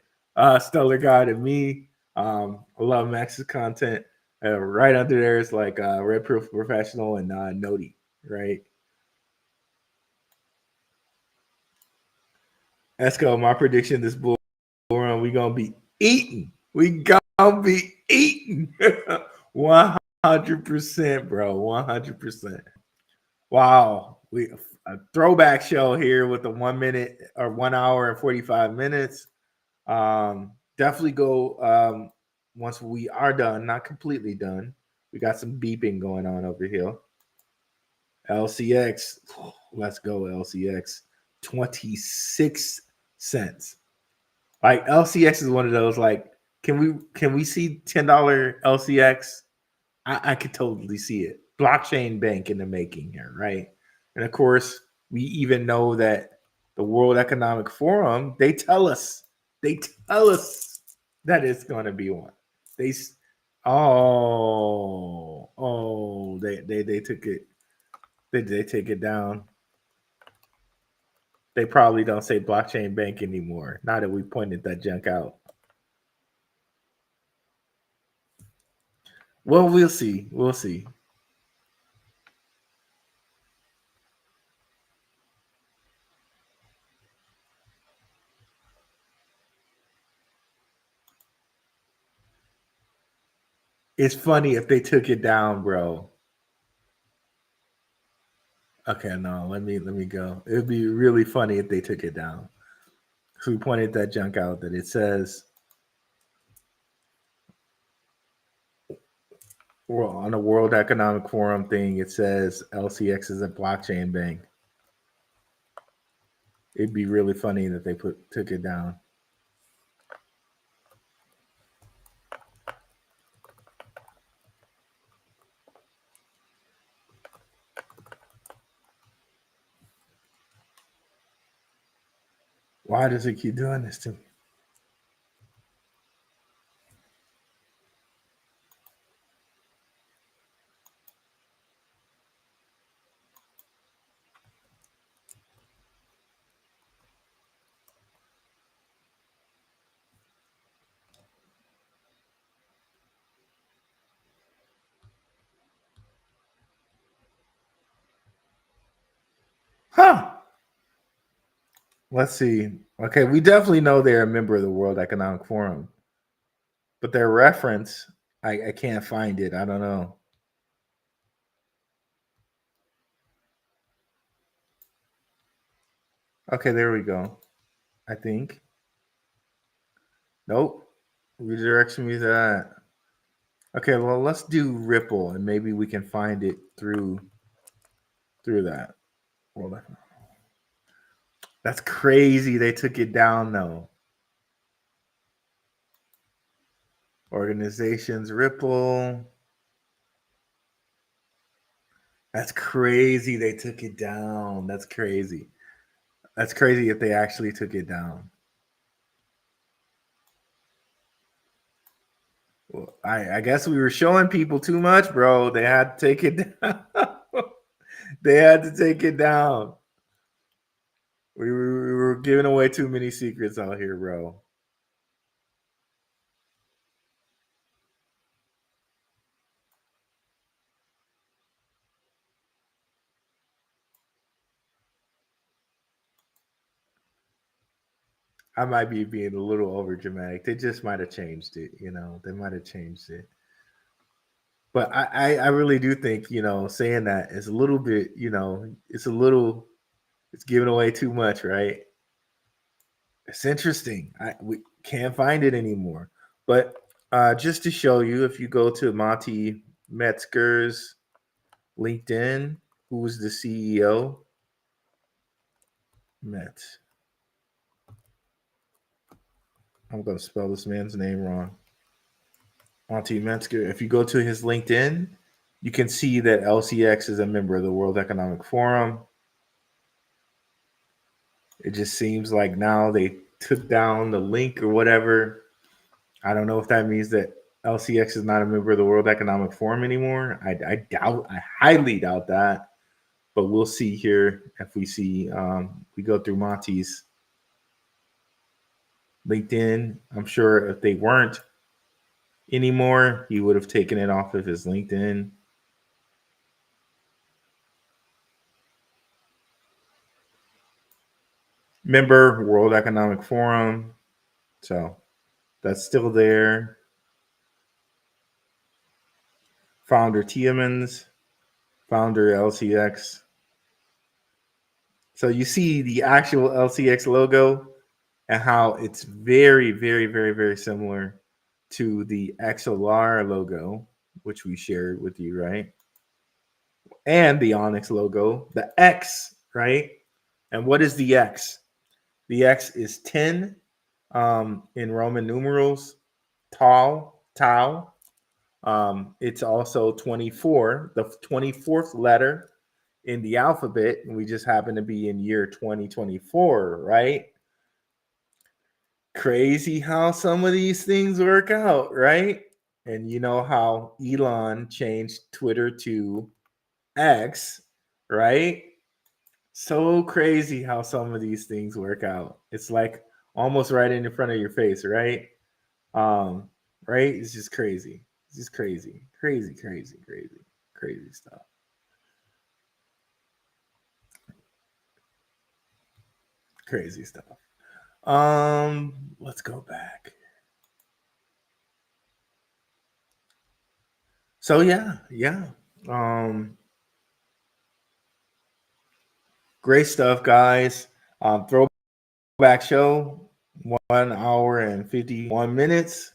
stellar guy to me. I love Max's content. Right under there is like Red Proof Professional and Noti, right? Let's go. My prediction this bull run, we gonna be eating. We gonna be eating. 100%, bro. 100%. Wow. We a throwback show here with the 1 minute or 1 hour and 45 minutes. Definitely go once we are done, not completely done. We got some beeping going on over here. LCX, let's go, LCX. 26 cents. Like LCX is one of those, like, can we see $10 LCX? I could totally see it. Blockchain bank in the making here, right? And of course, we even know that the World Economic Forum, they tell us that it's going to be one. They took it. They take it down. They probably don't say blockchain bank anymore. Now that we pointed that junk out. Well, we'll see. We'll see. It's funny if they took it down, bro. Okay, no, let me go. It would be really funny if they took it down. So we pointed that junk out that it says, well, on the World Economic Forum thing, it says LCX is a blockchain bank. It'd be really funny that they took it down. Why does it keep doing this to me? Huh. Let's see. Okay, we definitely know they're a member of the World Economic Forum. But their reference, I can't find it. I don't know. Okay, there we go. I think. Nope. Redirection me to that. Okay, well, let's do Ripple, and maybe we can find it through that. Well, that's crazy. They took it down, though. Organizations, Ripple. That's crazy. They took it down. That's crazy. That's crazy if they actually took it down. Well, I guess we were showing people too much, bro. They had to take it down. They had to take it down. We were giving away too many secrets out here, bro. I might be being a little over dramatic. They just might have changed it, They might have changed it. But I really do think, saying that is a little bit, it's giving away too much, right? It's interesting. We can't find it anymore. But just to show you, if you go to Monty Metzger's LinkedIn, who's the CEO? Metz. I'm going to spell this man's name wrong. Monty Metzger. If you go to his LinkedIn, you can see that LCX is a member of the World Economic Forum. It just seems like now they took down the link or whatever. I don't know if that means that LCX is not a member of the World Economic Forum anymore. I highly doubt that. But we'll see here if we see, we go through Monty's LinkedIn. I'm sure if they weren't, anymore, he would have taken it off of his LinkedIn. Member, World Economic Forum. So that's still there. Founder Tiemans, founder LCX. So you see the actual LCX logo and how it's very, very, very, very similar to the XLR logo, which we shared with you, right? And the Onyx logo, the X, right? And what is the X? The X is 10 in Roman numerals, tau. It's also 24, the 24th letter in the alphabet, and we just happen to be in year 2024, right? Crazy how some of these things work out, right? And you know how Elon changed Twitter to X, right? So crazy how some of these things work out. It's like almost right in front of your face, right? Right? It's just crazy. It's just crazy stuff. Crazy stuff. Let's go back. So yeah. Great stuff, guys. Throwback show, 1 hour and 51 minutes.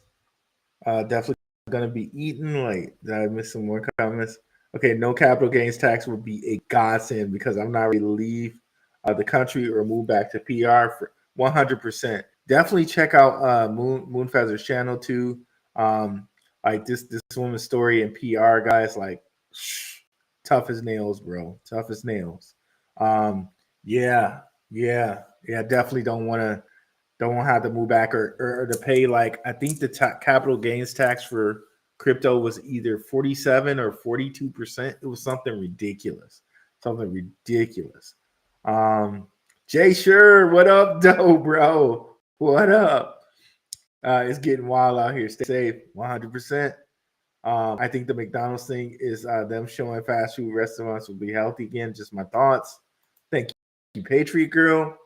Definitely gonna be eating. Like, did I miss some more comments? Okay, no capital gains tax would be a godsend because I'm not ready to leave the country or move back to PR for 100%. Definitely check out Moonfeather's channel too. Like this woman's story in PR, guys. Like, tough as nails, bro. Tough as nails. Yeah. Definitely don't want to have to move back or to pay, like, I think the capital gains tax for crypto was either 47 or 42%. It was something ridiculous. Jay Sure, what up, though, bro? What up? It's getting wild out here. Stay safe, 100%. I think the McDonald's thing is them showing fast food restaurants will be healthy again. Just my thoughts. Thank you, Patriot Girl.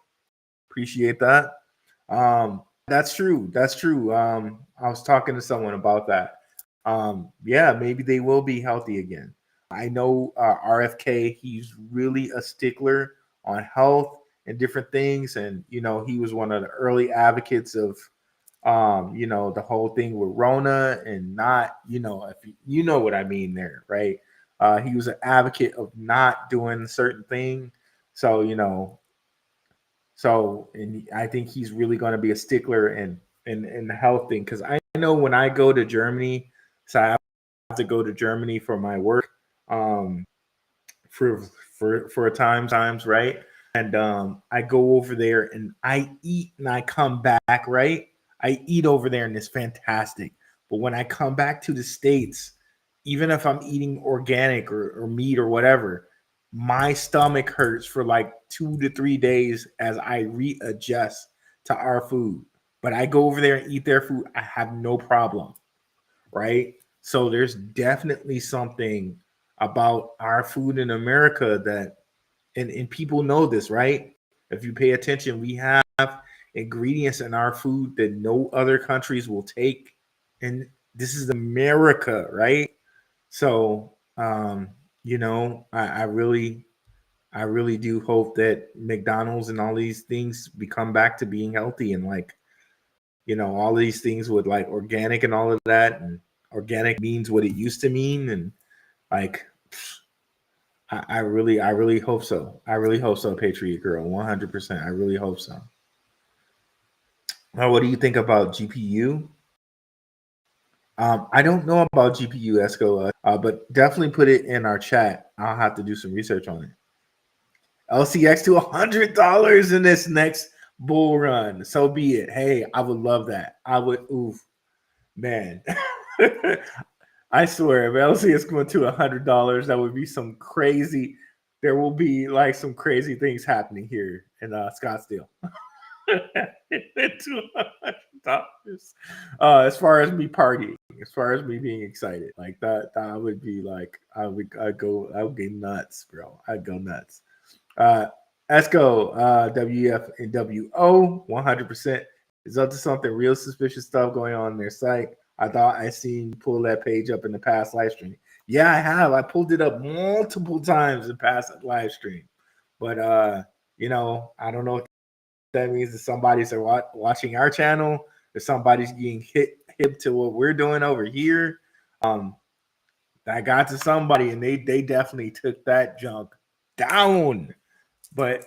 Appreciate that. That's true. I was talking to someone about that. Yeah, maybe they will be healthy again. I know RFK, he's really a stickler on health and different things. And, you know, he was one of the early advocates of, you know, the whole thing with Rona and not, you know, if you know what I mean there, right? He was an advocate of not doing certain thing. So, you know, and I think he's really going to be a stickler in the health thing. Cause I know when I go to Germany, so I have to go to Germany for my work, for times, right? And I go over there and I eat and I come back, right? I eat over there and it's fantastic. But when I come back to the States, even if I'm eating organic or meat or whatever, my stomach hurts for like 2 to 3 days as I readjust to our food. But I go over there and eat their food, I have no problem, right? So there's definitely something about our food in America that, and people know this, right? If you pay attention, we have ingredients in our food that no other countries will take. And this is America, right? So, you know, I really do hope that McDonald's and all these things become back to being healthy and, like, you know, all these things with like organic and all of that, and organic means what it used to mean. And like, I really hope so. I really hope so, Patriot Girl, 100%. I really hope so. What do you think about GPU? I don't know about GPU, Esco, but definitely put it in our chat. I'll have to do some research on it. LCX to $100 in this next bull run. So be it. Hey, I would love that. I would. Oof, man. I swear, if LCX going to $100, that would be some crazy. There will be like some crazy things happening here in Scottsdale. $200. As far as me partying, as far as me being excited. Like that would be like I would go nuts, bro. I'd go nuts. Let's go. WF and WO 100% is up to something real suspicious stuff going on in their site. I thought I seen you pull that page up in the past live stream. Yeah, I have. I pulled it up multiple times in past live stream. But you know, I don't know if that means that somebody's watching our channel, or somebody's getting hip to what we're doing over here. That got to somebody, and they definitely took that junk down. But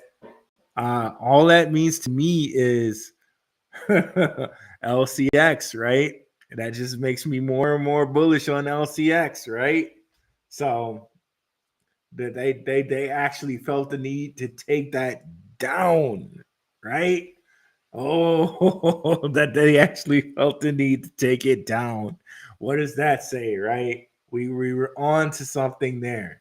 all that means to me is LCX, right? That just makes me more and more bullish on LCX, right? So they actually felt the need to take that down, right? Oh, that they actually felt the need to take it down. What does that say, right? We were on to something there.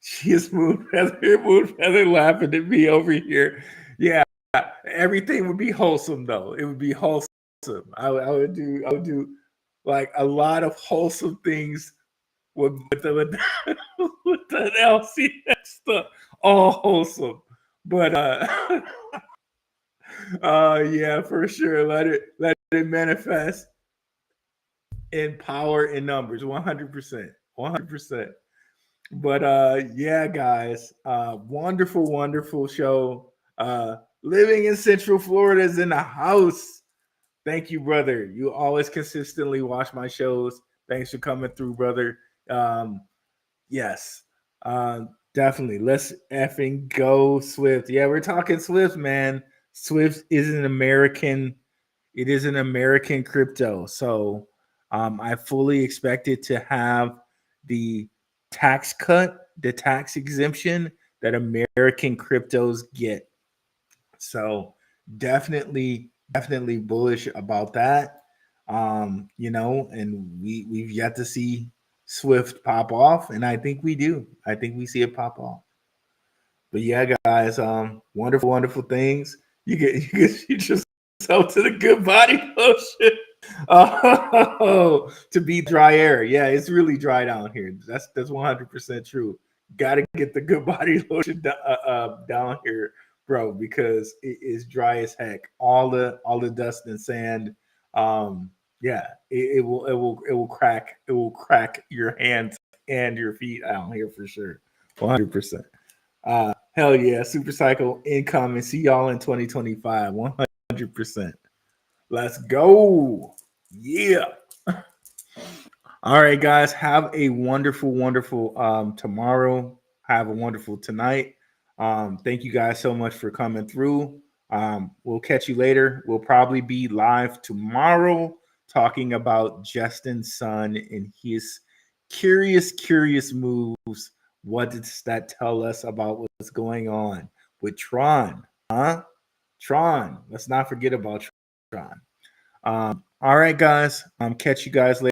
She is Moon Feather laughing at me over here. Yeah, everything would be wholesome though. It would be wholesome. I would do like a lot of wholesome things with the LCS stuff. All wholesome. But yeah, for sure. Let it manifest in power and numbers. 100%. 100%. But yeah, guys, wonderful show. Living in Central Florida is in the house. Thank you, brother. You always consistently watch my shows. Thanks for coming through, brother. Yes, definitely. Let's effing go Swift. Yeah, we're talking Swift, man. Swift is an American. It is an American crypto. So I fully expect it to have the tax cut, the tax exemption that American cryptos get. So definitely bullish about that. You know, and we've yet to see Swift pop off, and I think we do. I think we see it pop off. But yeah, guys, wonderful things. You just yourself to the good body lotion. Oh, to be dry air. Yeah, it's really dry down here. That's 100% true. Got to get the good body lotion down here, bro, because it is dry as heck. All the dust and sand. Yeah, it will crack your hands and your feet out here for sure. 100%. Hell yeah, Supercycle income, and see y'all in 2025. 100%. Let's go. Yeah. All right, guys. Have a wonderful tomorrow. Have a wonderful tonight. Thank you guys so much for coming through. We'll catch you later. We'll probably be live tomorrow talking about Justin Sun and his curious moves. What does that tell us about what's going on with Tron? Huh? Tron. Let's not forget about Tron. All right, guys. Catch you guys later.